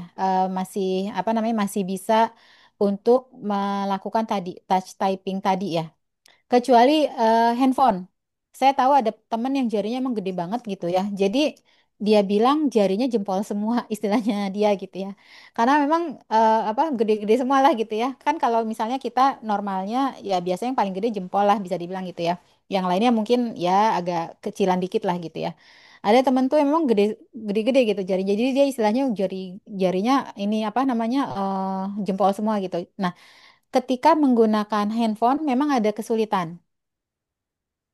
masih apa namanya masih bisa untuk melakukan tadi touch typing tadi ya. Kecuali handphone. Saya tahu ada temen yang jarinya emang gede banget gitu ya. Jadi dia bilang jarinya jempol semua istilahnya dia gitu ya. Karena memang apa gede-gede semua lah gitu ya. Kan kalau misalnya kita normalnya ya biasanya yang paling gede jempol lah bisa dibilang gitu ya. Yang lainnya mungkin ya agak kecilan dikit lah gitu ya. Ada temen tuh emang gede-gede gitu jari. Jadi dia istilahnya jarinya ini apa namanya jempol semua gitu. Nah, ketika menggunakan handphone memang ada kesulitan.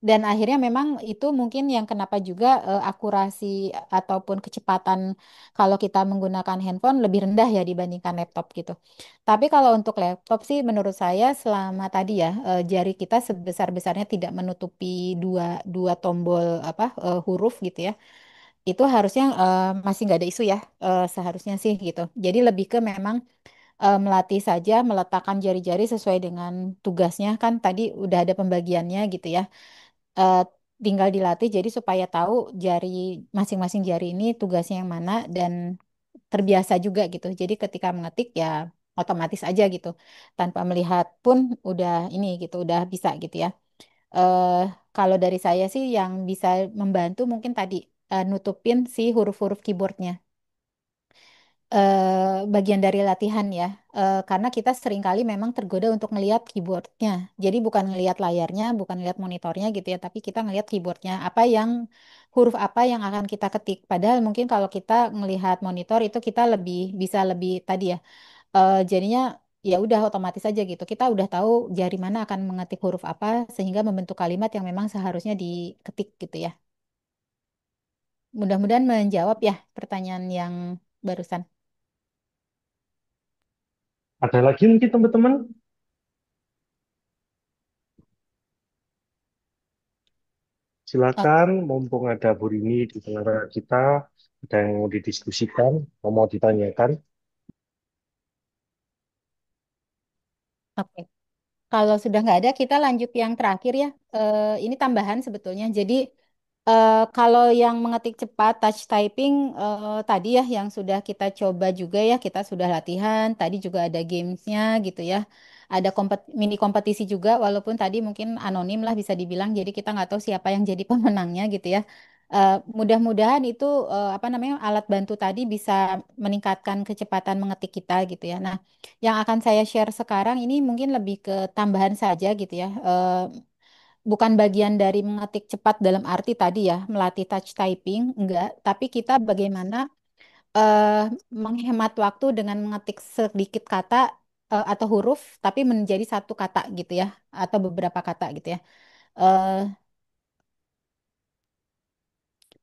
Dan akhirnya memang itu mungkin yang kenapa juga akurasi ataupun kecepatan kalau kita menggunakan handphone lebih rendah ya dibandingkan laptop gitu. Tapi kalau untuk laptop sih menurut saya selama tadi ya jari kita sebesar-besarnya tidak menutupi dua dua tombol apa huruf gitu ya. Itu harusnya masih nggak ada isu ya seharusnya sih gitu. Jadi lebih ke memang melatih saja meletakkan jari-jari sesuai dengan tugasnya kan tadi udah ada pembagiannya gitu ya. eh, Tinggal dilatih jadi supaya tahu jari masing-masing jari ini tugasnya yang mana dan terbiasa juga gitu. Jadi ketika mengetik ya otomatis aja gitu. Tanpa melihat pun udah ini gitu, udah bisa gitu ya. eh Kalau dari saya sih yang bisa membantu mungkin tadi nutupin si huruf-huruf keyboardnya bagian dari latihan ya. Karena kita seringkali memang tergoda untuk ngelihat keyboardnya. Jadi bukan ngelihat layarnya, bukan ngelihat monitornya gitu ya, tapi kita ngelihat keyboardnya. Huruf apa yang akan kita ketik. Padahal mungkin kalau kita ngelihat monitor itu kita bisa lebih tadi ya. Jadinya ya udah otomatis aja gitu. Kita udah tahu jari mana akan mengetik huruf apa sehingga membentuk kalimat yang memang seharusnya diketik gitu ya. Mudah-mudahan menjawab ya pertanyaan yang barusan. Ada lagi mungkin teman-teman? Silakan, mumpung ada Bu Rini di tengah kita, ada yang mau didiskusikan, mau ditanyakan. Oke. Kalau sudah nggak ada, kita lanjut yang terakhir ya. Ini tambahan sebetulnya. Jadi kalau yang mengetik cepat, touch typing tadi ya, yang sudah kita coba juga ya, kita sudah latihan. Tadi juga ada gamesnya gitu ya. Ada mini kompetisi juga, walaupun tadi mungkin anonim lah bisa dibilang. Jadi kita nggak tahu siapa yang jadi pemenangnya gitu ya. Mudah-mudahan itu apa namanya alat bantu tadi bisa meningkatkan kecepatan mengetik kita gitu ya. Nah, yang akan saya share sekarang ini mungkin lebih ke tambahan saja gitu ya. Bukan bagian dari mengetik cepat dalam arti tadi ya, melatih touch typing, enggak. Tapi kita bagaimana eh, menghemat waktu dengan mengetik sedikit kata atau huruf, tapi menjadi satu kata gitu ya, atau beberapa kata gitu ya. Eh,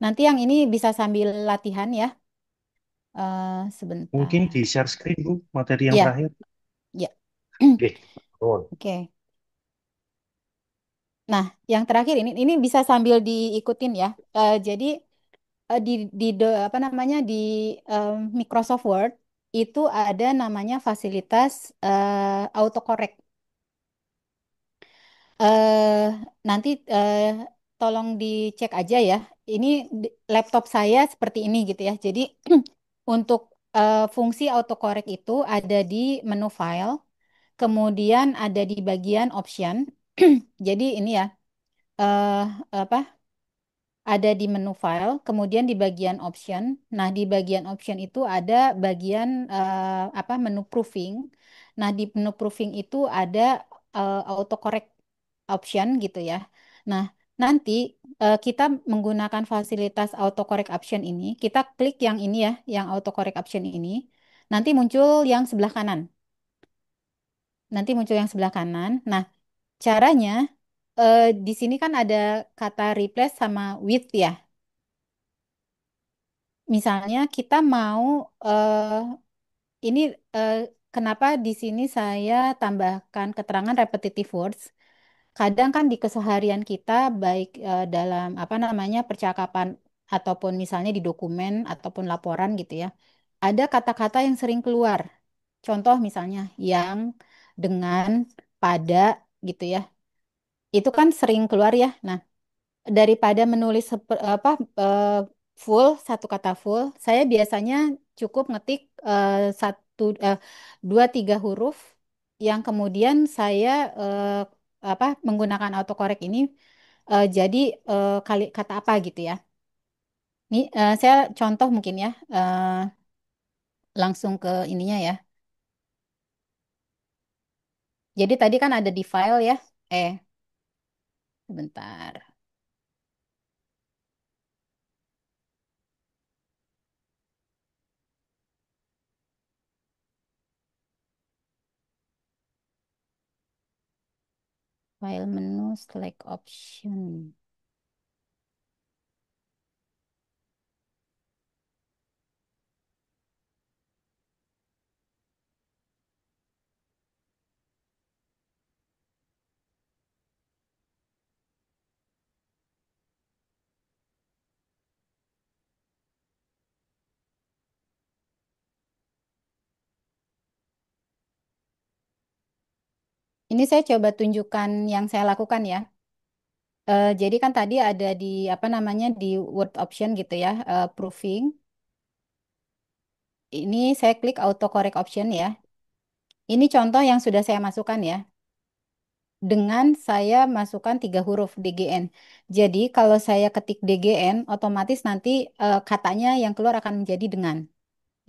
Nanti yang ini bisa sambil latihan ya. Mungkin Sebentar. di share screen, Bu, materi yang Ya, terakhir. ya. Oke, turun. Oke. Nah, yang terakhir ini bisa sambil diikutin ya. Jadi apa namanya di Microsoft Word itu ada namanya fasilitas autocorrect. eh Nanti tolong dicek aja ya. Ini laptop saya seperti ini gitu ya. Jadi untuk fungsi autocorrect itu ada di menu file, kemudian ada di bagian option. Jadi ini ya eh apa ada di menu file, kemudian di bagian option. Nah, di bagian option itu ada bagian apa menu proofing. Nah, di menu proofing itu ada autocorrect option gitu ya. Nah, nanti kita menggunakan fasilitas autocorrect option ini, kita klik yang ini ya, yang autocorrect option ini. Nanti muncul yang sebelah kanan. Nanti muncul yang sebelah kanan. Nah, caranya di sini kan ada kata replace sama with ya. Misalnya kita mau ini eh, kenapa di sini saya tambahkan keterangan repetitive words. Kadang kan di keseharian kita, baik dalam apa namanya percakapan ataupun misalnya di dokumen ataupun laporan gitu ya, ada kata-kata yang sering keluar. Contoh misalnya yang, dengan, pada gitu ya. Itu kan sering keluar ya. Nah, daripada menulis eh, full satu kata full, saya biasanya cukup ngetik satu dua tiga huruf yang kemudian saya menggunakan autocorrect ini jadi kali kata apa gitu ya. Ini saya contoh mungkin ya, langsung ke ininya ya. Jadi tadi kan ada di file ya. Sebentar. File menu select option. Ini saya coba tunjukkan yang saya lakukan ya. Jadi kan tadi ada di apa namanya di Word option gitu ya, proofing. Ini saya klik autocorrect option ya. Ini contoh yang sudah saya masukkan ya. Dengan saya masukkan tiga huruf DGN. Jadi kalau saya ketik DGN, otomatis nanti katanya yang keluar akan menjadi dengan.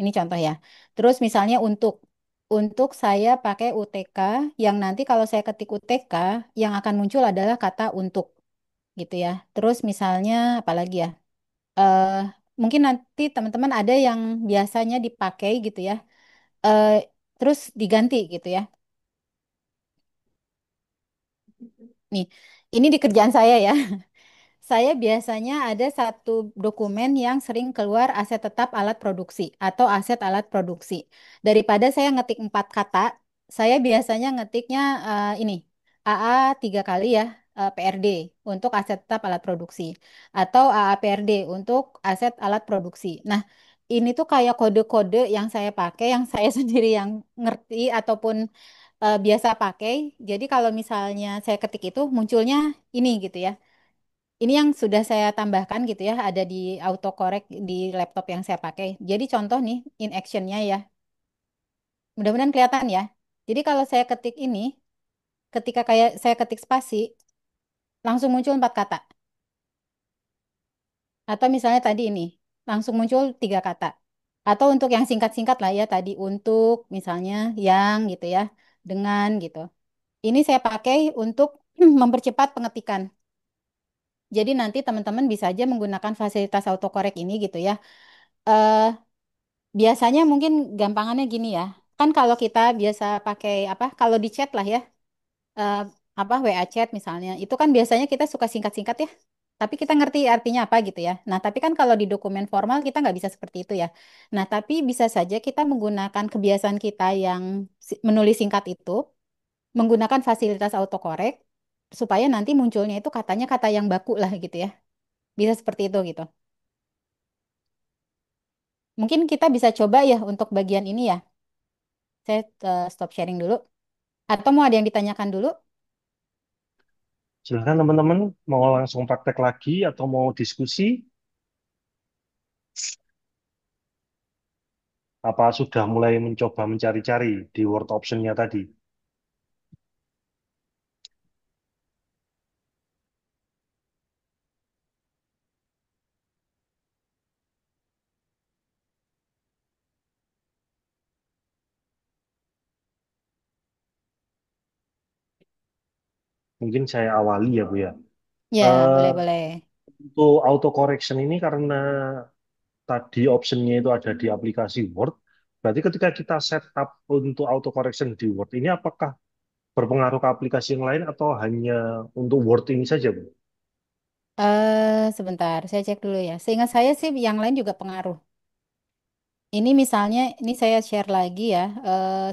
Ini contoh ya. Terus misalnya untuk saya pakai UTK, yang nanti kalau saya ketik UTK, yang akan muncul adalah kata untuk gitu ya. Terus misalnya apalagi ya? eh Mungkin nanti teman-teman ada yang biasanya dipakai gitu ya. eh Terus diganti gitu ya. Nih, ini di kerjaan saya ya. Saya biasanya ada satu dokumen yang sering keluar aset tetap alat produksi atau aset alat produksi. Daripada saya ngetik empat kata, saya biasanya ngetiknya ini AA tiga kali ya, PRD untuk aset tetap alat produksi atau AA PRD untuk aset alat produksi. Nah, ini tuh kayak kode-kode yang saya pakai, yang saya sendiri yang ngerti ataupun biasa pakai. Jadi kalau misalnya saya ketik itu munculnya ini gitu ya. Ini yang sudah saya tambahkan gitu ya, ada di autocorrect di laptop yang saya pakai. Jadi contoh nih, in actionnya ya. Mudah-mudahan kelihatan ya. Jadi kalau saya ketik ini, ketika kayak saya ketik spasi, langsung muncul empat kata. Atau misalnya tadi ini, langsung muncul tiga kata. Atau untuk yang singkat-singkat lah ya, tadi untuk misalnya yang gitu ya, dengan gitu. Ini saya pakai untuk mempercepat pengetikan. Jadi nanti teman-teman bisa aja menggunakan fasilitas autocorrect ini gitu ya. Eh, Biasanya mungkin gampangannya gini ya. Kan kalau kita biasa pakai apa? Kalau di chat lah ya, eh, apa WA chat misalnya, itu kan biasanya kita suka singkat-singkat ya. Tapi kita ngerti artinya apa gitu ya. Nah, tapi kan kalau di dokumen formal kita nggak bisa seperti itu ya. Nah, tapi bisa saja kita menggunakan kebiasaan kita yang menulis singkat itu, menggunakan fasilitas autocorrect, supaya nanti munculnya itu katanya kata yang baku lah gitu ya. Bisa seperti itu gitu. Mungkin kita bisa coba ya untuk bagian ini ya. Saya stop sharing dulu. Atau mau ada yang ditanyakan dulu? Silakan teman-teman, mau langsung praktek lagi atau mau diskusi? Apa sudah mulai mencoba mencari-cari di Word option-nya tadi? Mungkin saya awali ya, Bu ya. Ya, Eh, boleh-boleh. untuk auto correction ini karena tadi optionnya itu ada di aplikasi Word, berarti ketika kita setup untuk auto correction di Word ini apakah berpengaruh ke aplikasi yang lain atau hanya untuk Word ini saja, Bu? Sebentar, saya cek dulu ya. Seingat saya sih yang lain juga pengaruh. Ini misalnya, ini saya share lagi ya.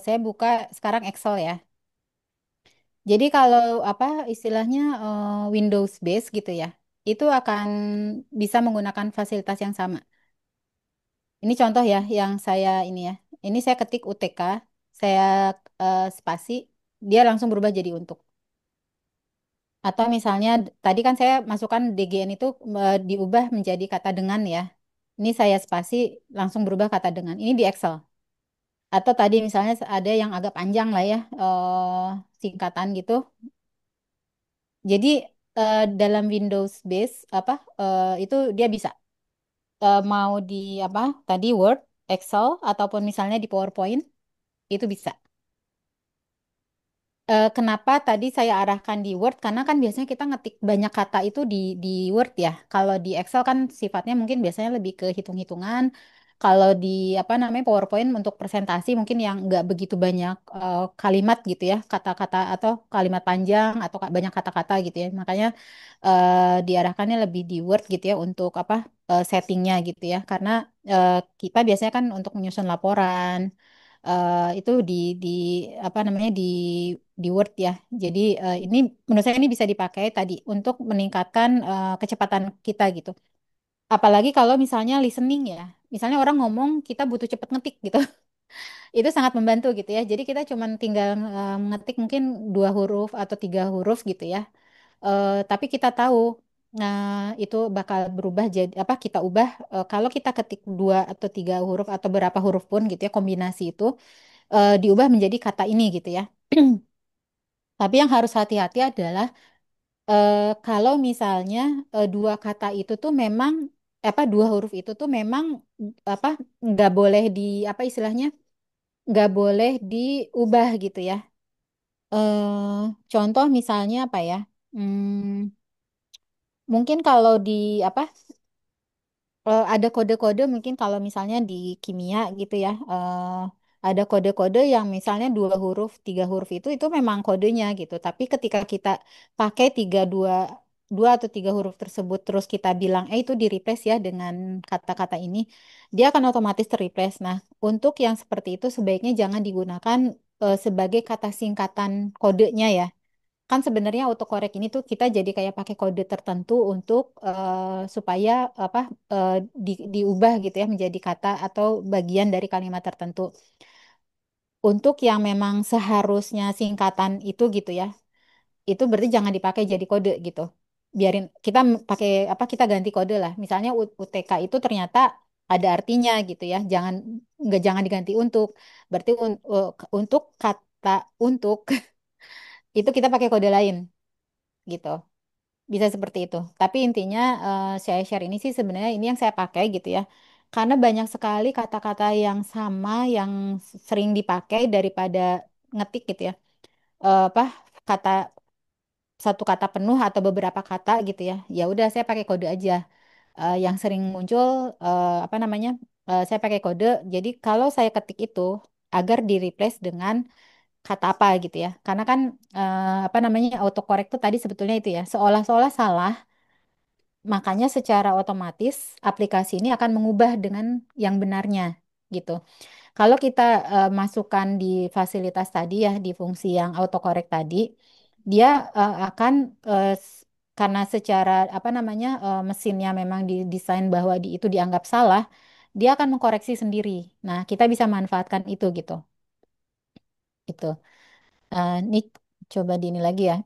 Saya buka sekarang Excel ya. Jadi kalau apa istilahnya Windows base gitu ya, itu akan bisa menggunakan fasilitas yang sama. Ini contoh ya yang saya ini ya. Ini saya ketik UTK, saya spasi, dia langsung berubah jadi untuk. Atau misalnya tadi kan saya masukkan DGN itu diubah menjadi kata dengan ya. Ini saya spasi langsung berubah kata dengan. Ini di Excel. Atau tadi misalnya ada yang agak panjang lah ya, singkatan gitu. Jadi dalam Windows base apa itu dia bisa mau di apa tadi Word, Excel ataupun misalnya di PowerPoint itu bisa. Kenapa tadi saya arahkan di Word? Karena kan biasanya kita ngetik banyak kata itu di Word ya. Kalau di Excel kan sifatnya mungkin biasanya lebih ke hitung-hitungan. Kalau di apa namanya PowerPoint untuk presentasi mungkin yang nggak begitu banyak kalimat gitu ya, kata-kata atau kalimat panjang atau banyak kata-kata gitu ya. Makanya diarahkannya lebih di Word gitu ya untuk apa settingnya gitu ya. Karena kita biasanya kan untuk menyusun laporan itu di apa namanya di Word ya. Jadi ini menurut saya ini bisa dipakai tadi untuk meningkatkan kecepatan kita gitu. Apalagi kalau misalnya listening ya. Misalnya orang ngomong kita butuh cepet ngetik gitu. Itu sangat membantu gitu ya. Jadi kita cuman tinggal ngetik mungkin 2 huruf atau 3 huruf gitu ya. Tapi kita tahu itu bakal berubah jadi apa kita ubah kalau kita ketik 2 atau 3 huruf atau berapa huruf pun gitu ya kombinasi itu diubah menjadi kata ini gitu ya. Tapi yang harus hati-hati adalah kalau misalnya 2 kata itu tuh memang apa 2 huruf itu tuh memang apa nggak boleh di apa istilahnya nggak boleh diubah gitu ya. Contoh misalnya apa ya? Mungkin kalau di apa ada kode-kode mungkin kalau misalnya di kimia gitu ya, ada kode-kode yang misalnya 2 huruf, 3 huruf itu memang kodenya gitu. Tapi ketika kita pakai dua atau 3 huruf tersebut terus kita bilang, itu di replace ya dengan kata-kata ini, dia akan otomatis ter-replace. Nah, untuk yang seperti itu sebaiknya jangan digunakan sebagai kata singkatan kodenya ya. Kan sebenarnya autocorrect ini tuh kita jadi kayak pakai kode tertentu untuk supaya apa diubah gitu ya menjadi kata atau bagian dari kalimat tertentu. Untuk yang memang seharusnya singkatan itu gitu ya, itu berarti jangan dipakai jadi kode gitu. Biarin kita pakai apa kita ganti kode lah. Misalnya UTK itu ternyata ada artinya gitu ya. Jangan diganti untuk. Berarti untuk kata untuk itu kita pakai kode lain gitu. Bisa seperti itu. Tapi intinya saya share ini sih sebenarnya ini yang saya pakai gitu ya. Karena banyak sekali kata-kata yang sama yang sering dipakai daripada ngetik gitu ya. Apa kata satu kata penuh atau beberapa kata gitu ya. Ya udah saya pakai kode aja. Yang sering muncul apa namanya? Saya pakai kode. Jadi kalau saya ketik itu agar di replace dengan kata apa gitu ya. Karena kan apa namanya autocorrect itu tadi sebetulnya itu ya. Seolah-olah salah. Makanya secara otomatis aplikasi ini akan mengubah dengan yang benarnya gitu. Kalau kita masukkan di fasilitas tadi ya, di fungsi yang autocorrect tadi, dia akan karena secara apa namanya mesinnya memang didesain bahwa itu dianggap salah, dia akan mengkoreksi sendiri. Nah, kita bisa manfaatkan itu gitu. Itu. Ini coba di ini lagi ya.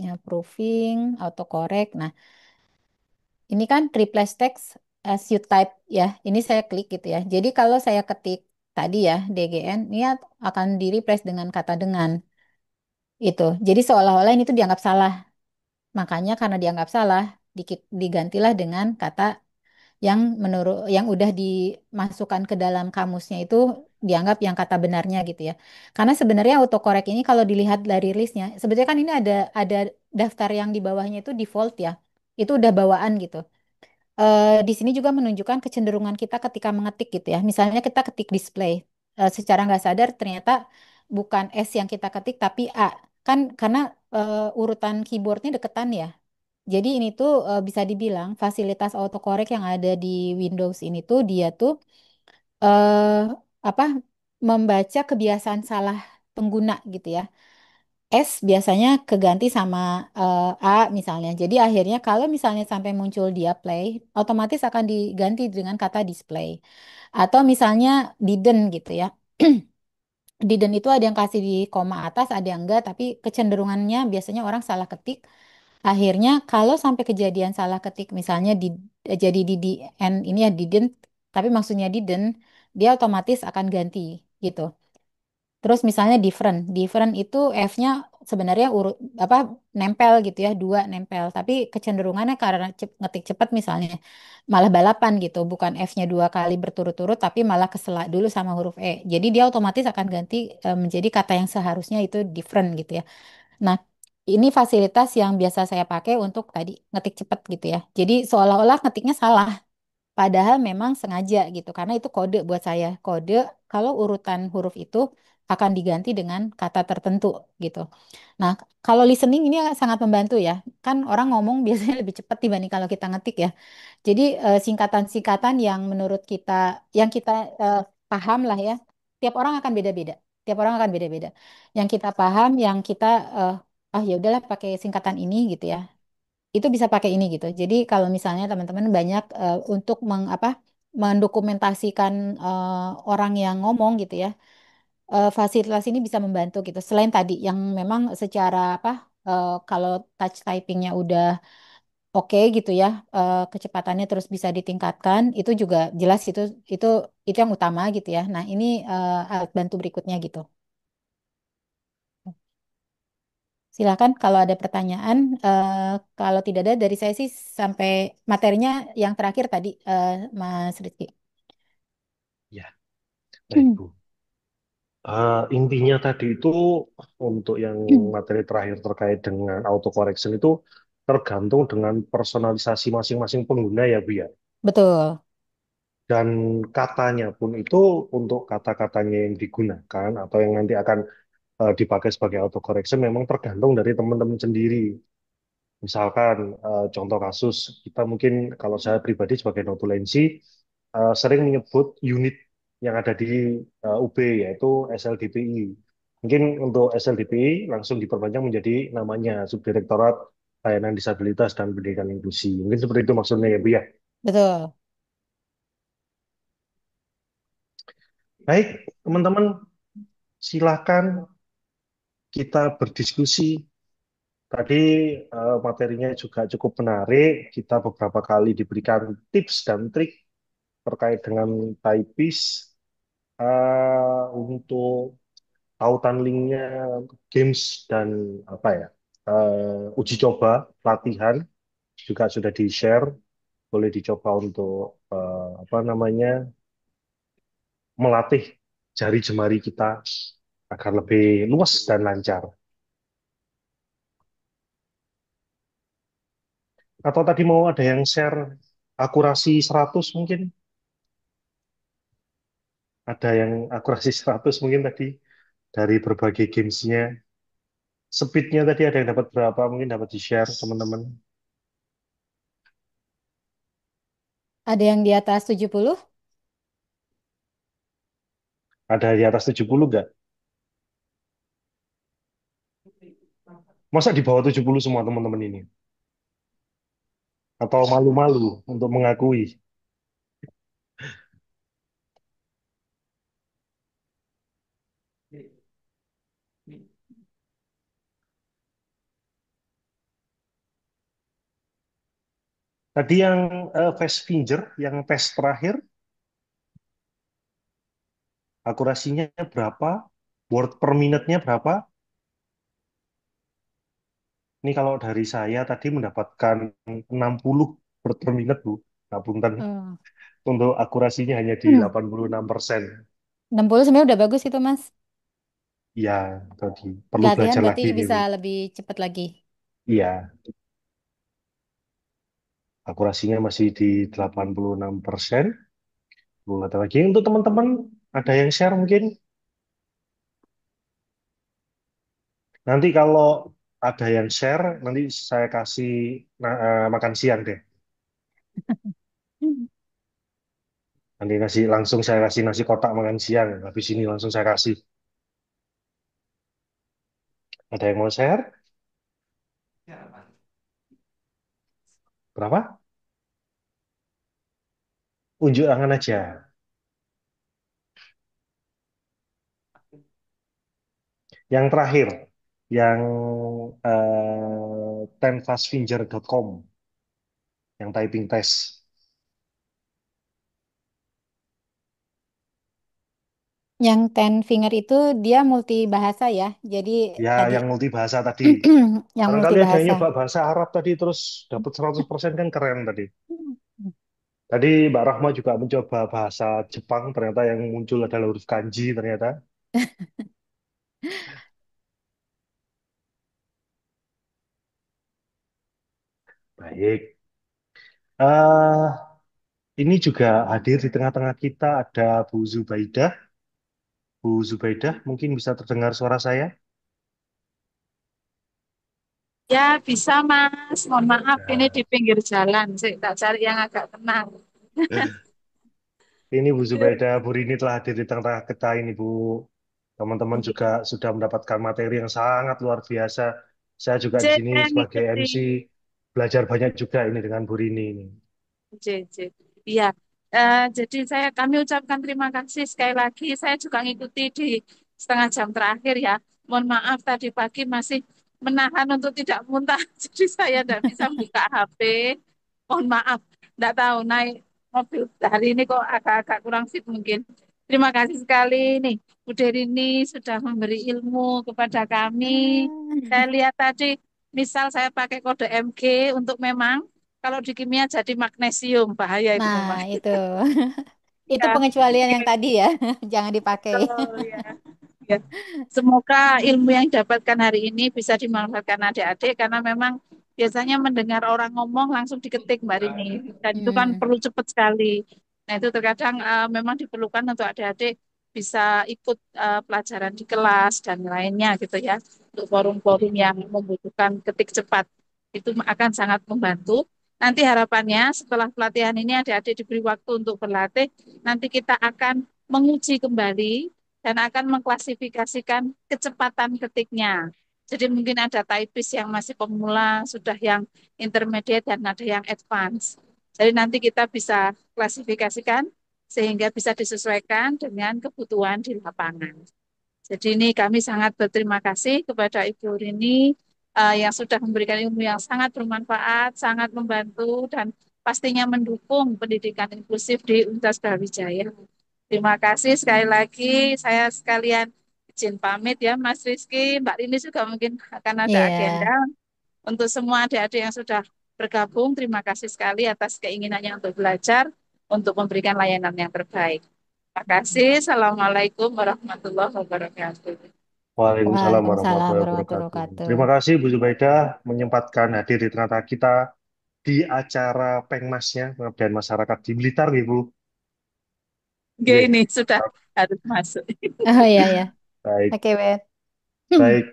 Ya, proofing, autocorrect. Nah, ini kan replace text as you type ya. Ini saya klik gitu ya. Jadi kalau saya ketik tadi ya DGN, ini akan di replace dengan kata dengan itu. Jadi seolah-olah ini tuh dianggap salah. Makanya karena dianggap salah, digantilah dengan kata yang menurut yang udah dimasukkan ke dalam kamusnya itu dianggap yang kata benarnya gitu ya. Karena sebenarnya autocorrect ini kalau dilihat dari listnya, sebetulnya kan ini ada daftar yang di bawahnya itu default ya. Itu udah bawaan gitu. Di sini juga menunjukkan kecenderungan kita ketika mengetik gitu ya. Misalnya kita ketik display, secara nggak sadar ternyata bukan S yang kita ketik tapi A. Kan karena urutan keyboardnya deketan ya. Jadi ini tuh bisa dibilang fasilitas autocorrect yang ada di Windows ini tuh dia tuh eh apa membaca kebiasaan salah pengguna gitu ya. S biasanya keganti sama A misalnya. Jadi akhirnya kalau misalnya sampai muncul dia play, otomatis akan diganti dengan kata display. Atau misalnya didn't gitu ya. Didn't itu ada yang kasih di koma atas, ada yang enggak, tapi kecenderungannya biasanya orang salah ketik. Akhirnya kalau sampai kejadian salah ketik, misalnya jadi di end ini ya didn't, tapi maksudnya didn't, dia otomatis akan ganti gitu. Terus misalnya different, different itu F-nya sebenarnya urut apa nempel gitu ya, dua nempel. Tapi kecenderungannya karena ngetik cepat misalnya malah balapan gitu, bukan F-nya dua kali berturut-turut, tapi malah kesela dulu sama huruf E. Jadi dia otomatis akan ganti menjadi kata yang seharusnya itu different gitu ya. Nah, ini fasilitas yang biasa saya pakai untuk tadi ngetik cepat gitu ya. Jadi seolah-olah ngetiknya salah. Padahal memang sengaja gitu, karena itu kode buat saya. Kode kalau urutan huruf itu akan diganti dengan kata tertentu gitu. Nah, kalau listening ini sangat membantu ya. Kan orang ngomong biasanya lebih cepat dibanding kalau kita ngetik ya. Jadi singkatan-singkatan yang menurut kita, yang kita paham lah ya. Tiap orang akan beda-beda. Tiap orang akan beda-beda. Yang kita paham, yang kita eh, ah ya udahlah pakai singkatan ini gitu ya, itu bisa pakai ini gitu. Jadi kalau misalnya teman-teman banyak untuk mendokumentasikan orang yang ngomong gitu ya, fasilitas ini bisa membantu gitu. Selain tadi yang memang secara kalau touch typingnya udah oke gitu ya, kecepatannya terus bisa ditingkatkan, itu juga jelas itu itu yang utama gitu ya. Nah ini alat bantu berikutnya gitu. Silakan kalau ada pertanyaan. Kalau tidak ada dari saya sih sampai materinya yang terakhir tadi, Mas Rizky. Ya, baik Bu. Intinya tadi itu untuk yang materi terakhir terkait dengan auto correction itu tergantung dengan personalisasi masing-masing pengguna ya Bu ya. Betul, Dan katanya pun itu untuk kata-katanya yang digunakan atau yang nanti akan dipakai sebagai auto correction memang tergantung dari teman-teman sendiri. Misalkan contoh kasus kita mungkin kalau saya pribadi sebagai notulensi sering menyebut unit yang ada di UB yaitu SLDPI. Mungkin untuk SLDPI langsung diperpanjang menjadi namanya Subdirektorat Layanan Disabilitas dan Pendidikan Inklusi. Mungkin seperti itu maksudnya ya Bu ya. betul. Baik, teman-teman silakan kita berdiskusi. Tadi materinya juga cukup menarik. Kita beberapa kali diberikan tips dan trik terkait dengan typis untuk tautan linknya, games dan apa ya uji coba latihan juga sudah di-share. Boleh dicoba untuk apa namanya melatih jari jemari kita agar lebih luas dan lancar. Atau tadi mau ada yang share akurasi 100 mungkin? Ada yang akurasi 100 mungkin tadi dari berbagai gamesnya. Speednya tadi ada yang dapat berapa? Mungkin dapat di-share teman-teman. Ada yang di atas 70? Ada di atas 70 nggak? Masa di bawah 70 semua teman-teman ini? Atau malu-malu untuk mengakui? Tadi yang fast finger, yang tes terakhir, akurasinya berapa? Word per minute-nya berapa? Ini kalau dari saya tadi mendapatkan 60 word per minute, Bu. Nah, punten. Oh. Untuk akurasinya hanya di Hmm. 86%. 60 sebenarnya udah bagus itu, Mas. Ya, tadi perlu Latihan belajar berarti lagi ini, bisa Bu. lebih cepat lagi. Iya, akurasinya masih di 86%. Belum ada lagi. Untuk teman-teman, ada yang share mungkin? Nanti kalau ada yang share, nanti saya kasih makan siang deh. Nanti nasi langsung saya kasih nasi kotak makan siang. Habis ini langsung saya kasih. Ada yang mau share? Berapa? Unjuk tangan aja. Yang terakhir, yang tenfastfinger.com, yang typing test. Yang ten finger itu dia multi bahasa ya. Jadi Ya, tadi yang multibahasa tadi. yang multi Barangkali ada yang bahasa. nyoba bahasa Arab tadi terus dapat 100% kan keren tadi. Tadi Mbak Rahma juga mencoba bahasa Jepang, ternyata yang muncul adalah huruf kanji ternyata. Baik. eh ini juga hadir di tengah-tengah kita ada Bu Zubaidah. Bu Zubaidah, mungkin bisa terdengar suara saya? Ya, bisa Mas. Mohon maaf, ini di Nah, pinggir jalan. Saya tak cari yang agak tenang. ini Bu Zubaidah, Bu Rini telah hadir di tengah-tengah kita ini, Bu. Teman-teman Iya. juga sudah mendapatkan materi yang sangat luar biasa. Saya juga di Cek sini sebagai ngikuti. MC belajar banyak juga ini dengan Bu Rini ini. JJ. Iya, jadi kami ucapkan terima kasih sekali lagi. Saya juga ngikuti di setengah jam terakhir ya. Mohon maaf tadi pagi masih menahan untuk tidak muntah, jadi saya tidak bisa buka HP. Mohon maaf, tidak tahu naik mobil hari ini kok agak-agak kurang fit mungkin. Terima kasih sekali nih, Bu Derini sudah memberi ilmu kepada kami. Saya lihat tadi, misal saya pakai kode MG untuk memang kalau di kimia jadi magnesium, bahaya itu Nah, memang. itu. Itu Ya, pengecualian yang oke. tadi ya. Jangan dipakai. Betul, ya. Ya. Semoga ilmu yang didapatkan hari ini bisa dimanfaatkan adik-adik karena memang biasanya mendengar orang ngomong langsung diketik Mbak Rini dan itu kan Hmm. perlu cepat sekali. Nah itu terkadang memang diperlukan untuk adik-adik bisa ikut pelajaran di kelas dan lainnya gitu ya untuk forum-forum yang membutuhkan ketik cepat itu akan sangat membantu. Nanti harapannya setelah pelatihan ini adik-adik diberi waktu untuk berlatih, nanti kita akan menguji kembali dan akan mengklasifikasikan kecepatan ketiknya. Jadi mungkin ada typist yang masih pemula, sudah yang intermediate dan ada yang advance. Jadi nanti kita bisa klasifikasikan sehingga bisa disesuaikan dengan kebutuhan di lapangan. Jadi ini kami sangat berterima kasih kepada Ibu Rini yang sudah memberikan ilmu yang sangat bermanfaat, sangat membantu dan pastinya mendukung pendidikan inklusif di Universitas Brawijaya. Terima kasih sekali lagi. Saya sekalian izin pamit ya Mas Rizky. Mbak Rini juga mungkin akan ada agenda. Iya. Untuk semua adik-adik yang sudah bergabung, terima kasih sekali atas keinginannya untuk belajar, untuk memberikan layanan yang terbaik. Terima kasih. Assalamualaikum warahmatullahi wabarakatuh. Waalaikumsalam Waalaikumsalam warahmatullahi warahmatullahi wabarakatuh. wabarakatuh. Terima kasih Bu Zubaidah menyempatkan hadir di tengah-tengah kita di acara Pengmasnya Pengabdian Masyarakat di Blitar, Ibu. Oke, Oke, ini sudah harus masuk. Oh iya ya. baik, Oke, Bet. baik.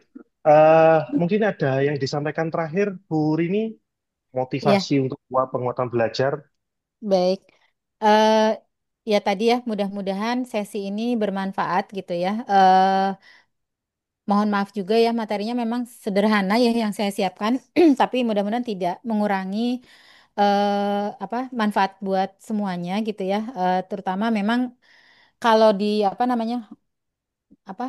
Mungkin ada yang disampaikan terakhir, Bu Rini, Iya, motivasi untuk penguatan belajar. baik. Eh ya tadi ya, mudah-mudahan sesi ini bermanfaat gitu ya. Mohon maaf juga ya, materinya memang sederhana ya yang saya siapkan, tapi mudah-mudahan tidak mengurangi apa manfaat buat semuanya gitu ya. Terutama memang kalau di apa namanya apa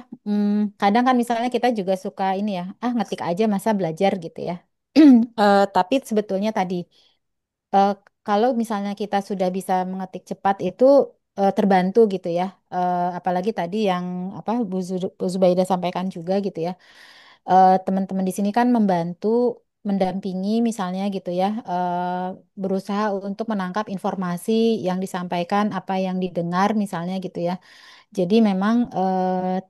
kadang kan misalnya kita juga suka ini ya, ngetik aja masa belajar gitu ya. Tapi sebetulnya tadi eh, kalau misalnya kita sudah bisa mengetik cepat itu terbantu gitu ya. Apalagi tadi yang apa Bu Zubaida sampaikan juga gitu ya. Teman-teman di sini kan membantu mendampingi misalnya gitu ya, berusaha untuk menangkap informasi yang disampaikan, apa yang didengar misalnya gitu ya. Jadi memang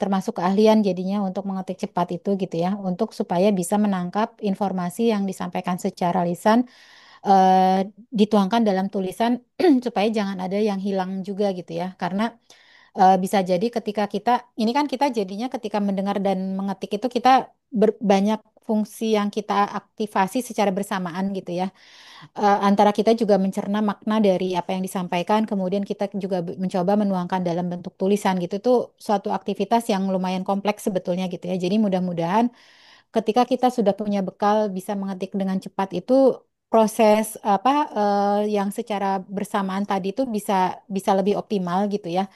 termasuk keahlian jadinya untuk mengetik cepat itu gitu ya, untuk supaya bisa menangkap informasi yang disampaikan secara lisan, dituangkan dalam tulisan supaya jangan ada yang hilang juga gitu ya. Karena bisa jadi ketika kita, ini kan kita jadinya ketika mendengar dan mengetik itu kita banyak fungsi yang kita aktifasi secara bersamaan gitu ya. Antara kita juga mencerna makna dari apa yang disampaikan, kemudian kita juga mencoba menuangkan dalam bentuk tulisan gitu. Itu suatu aktivitas yang lumayan kompleks sebetulnya gitu ya. Jadi mudah-mudahan ketika kita sudah punya bekal bisa mengetik dengan cepat itu proses apa yang secara bersamaan tadi itu bisa bisa lebih optimal gitu ya.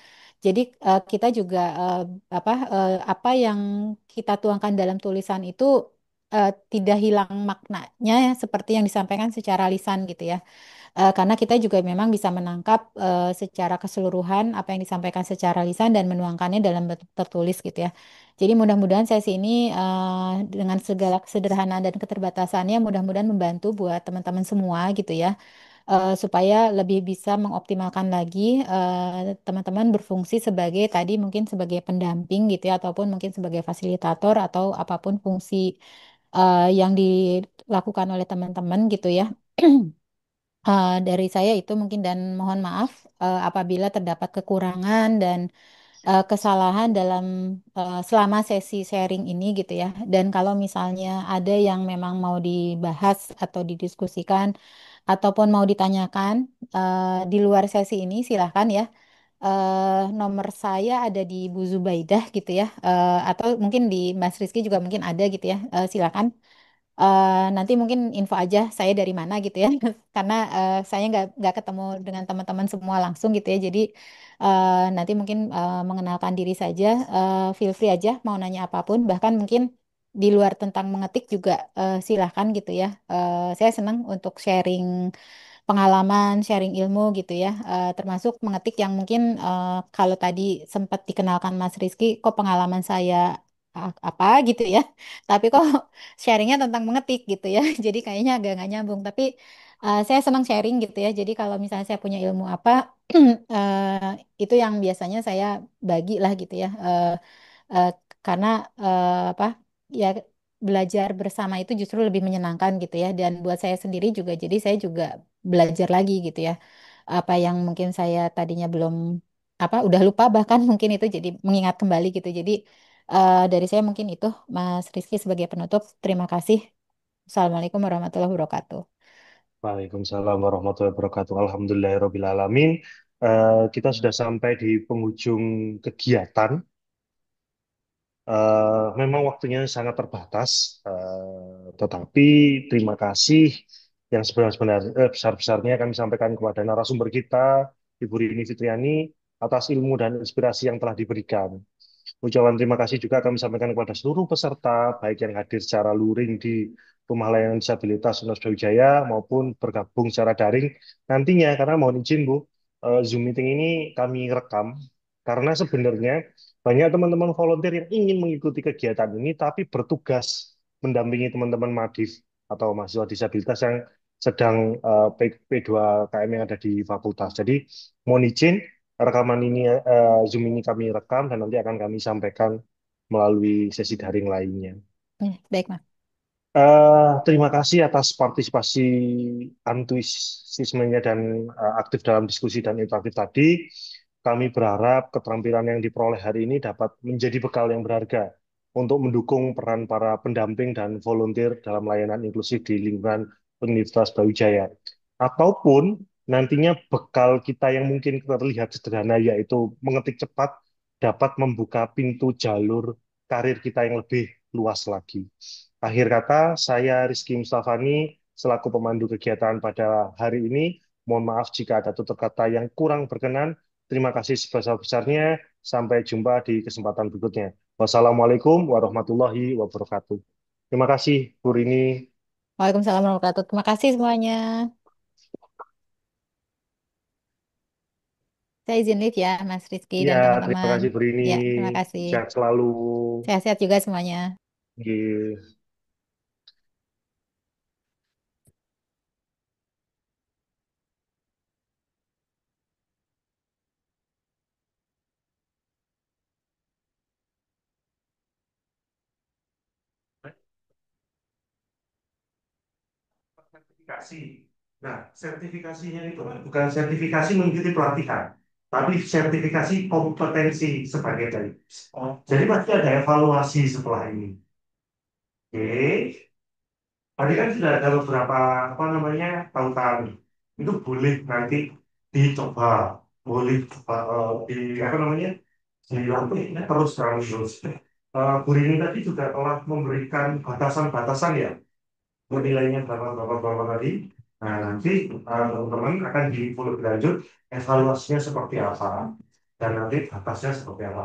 Jadi kita juga apa yang kita tuangkan dalam tulisan itu tidak hilang maknanya ya, seperti yang disampaikan secara lisan gitu ya. Karena kita juga memang bisa menangkap secara keseluruhan apa yang disampaikan secara lisan dan menuangkannya dalam bentuk tertulis gitu ya. Jadi mudah-mudahan sesi ini dengan segala kesederhanaan dan keterbatasannya mudah-mudahan membantu buat teman-teman semua gitu ya. Supaya lebih bisa mengoptimalkan lagi teman-teman berfungsi sebagai tadi mungkin sebagai pendamping gitu ya ataupun mungkin sebagai fasilitator atau apapun fungsi yang dilakukan oleh teman-teman gitu ya. Dari saya itu mungkin dan mohon maaf apabila terdapat kekurangan dan kesalahan dalam selama sesi sharing ini gitu ya. Dan kalau misalnya ada yang memang mau dibahas atau didiskusikan ataupun mau ditanyakan di luar sesi ini silahkan ya. Nomor saya ada di Bu Zubaidah gitu ya. Atau mungkin di Mas Rizky juga mungkin ada gitu ya. Silakan. Nanti mungkin info aja saya dari mana gitu ya karena saya nggak ketemu dengan teman-teman semua langsung gitu ya jadi nanti mungkin mengenalkan diri saja. Feel free aja mau nanya apapun bahkan mungkin di luar tentang mengetik juga silahkan gitu ya. Saya senang untuk sharing pengalaman, sharing ilmu gitu ya. Termasuk mengetik yang mungkin kalau tadi sempat dikenalkan Mas Rizky, kok pengalaman saya apa gitu ya. Tapi kok sharingnya tentang mengetik gitu ya. Jadi kayaknya agak nggak nyambung. Tapi saya senang sharing gitu ya. Jadi kalau misalnya saya punya ilmu apa, itu yang biasanya saya bagi lah gitu ya. Eh, karena apa ya belajar bersama itu justru lebih menyenangkan gitu ya. Dan buat saya sendiri juga, jadi saya juga belajar lagi gitu ya. Apa yang mungkin saya tadinya belum apa udah lupa bahkan mungkin itu jadi mengingat kembali gitu. Jadi dari saya mungkin itu Mas Rizky sebagai penutup. Terima kasih. Assalamualaikum warahmatullahi wabarakatuh. Waalaikumsalam warahmatullahi wabarakatuh. Alhamdulillahirrabbilalamin. Kita sudah sampai di penghujung kegiatan. Memang waktunya sangat terbatas, tetapi terima kasih yang besar-besarnya kami sampaikan kepada narasumber kita, Ibu Rini Fitriani, atas ilmu dan inspirasi yang telah diberikan. Ucapan terima kasih juga kami sampaikan kepada seluruh peserta, baik yang hadir secara luring di Rumah Layanan Disabilitas Universitas Brawijaya maupun bergabung secara daring nantinya. Karena mohon izin Bu, Zoom meeting ini kami rekam karena sebenarnya banyak teman-teman volunteer yang ingin mengikuti kegiatan ini tapi bertugas mendampingi teman-teman Madif atau mahasiswa disabilitas yang sedang P2KM yang ada di fakultas. Jadi mohon izin rekaman ini Zoom ini kami rekam dan nanti akan kami sampaikan melalui sesi daring lainnya. Baik, Mas. Terima kasih atas partisipasi antusiasmenya dan aktif dalam diskusi dan interaktif tadi. Kami berharap keterampilan yang diperoleh hari ini dapat menjadi bekal yang berharga untuk mendukung peran para pendamping dan volunteer dalam layanan inklusif di lingkungan Universitas Brawijaya. Ataupun nantinya bekal kita yang mungkin terlihat sederhana yaitu mengetik cepat dapat membuka pintu jalur karir kita yang lebih luas lagi. Akhir kata, saya Rizky Mustafani selaku pemandu kegiatan pada hari ini. Mohon maaf jika ada tutur kata yang kurang berkenan. Terima kasih sebesar-besarnya. Sampai jumpa di kesempatan berikutnya. Wassalamualaikum warahmatullahi wabarakatuh. Terima kasih, Bu Rini. Waalaikumsalam warahmatullahi wabarakatuh. Terima kasih semuanya. Saya izin live ya, Mas Rizky Ya, dan terima teman-teman. kasih, Bu Rini. Ya, terima kasih. Sehat selalu. Sehat-sehat juga semuanya. Ye. Sertifikasi. Nah, sertifikasinya itu bukan sertifikasi mengikuti pelatihan. tapi sertifikasi kompetensi sebagai diabetes. Jadi pasti ada evaluasi setelah ini. Oke. Tadi kan sudah ada beberapa apa namanya tautan itu boleh nanti dicoba, boleh di apa namanya dilakukan terus terus. Bu Rini tadi juga telah memberikan batasan-batasan ya, nilainya berapa berapa berapa tadi. Nah nanti teman-teman akan diulik lanjut evaluasinya seperti apa dan nanti batasnya seperti apa.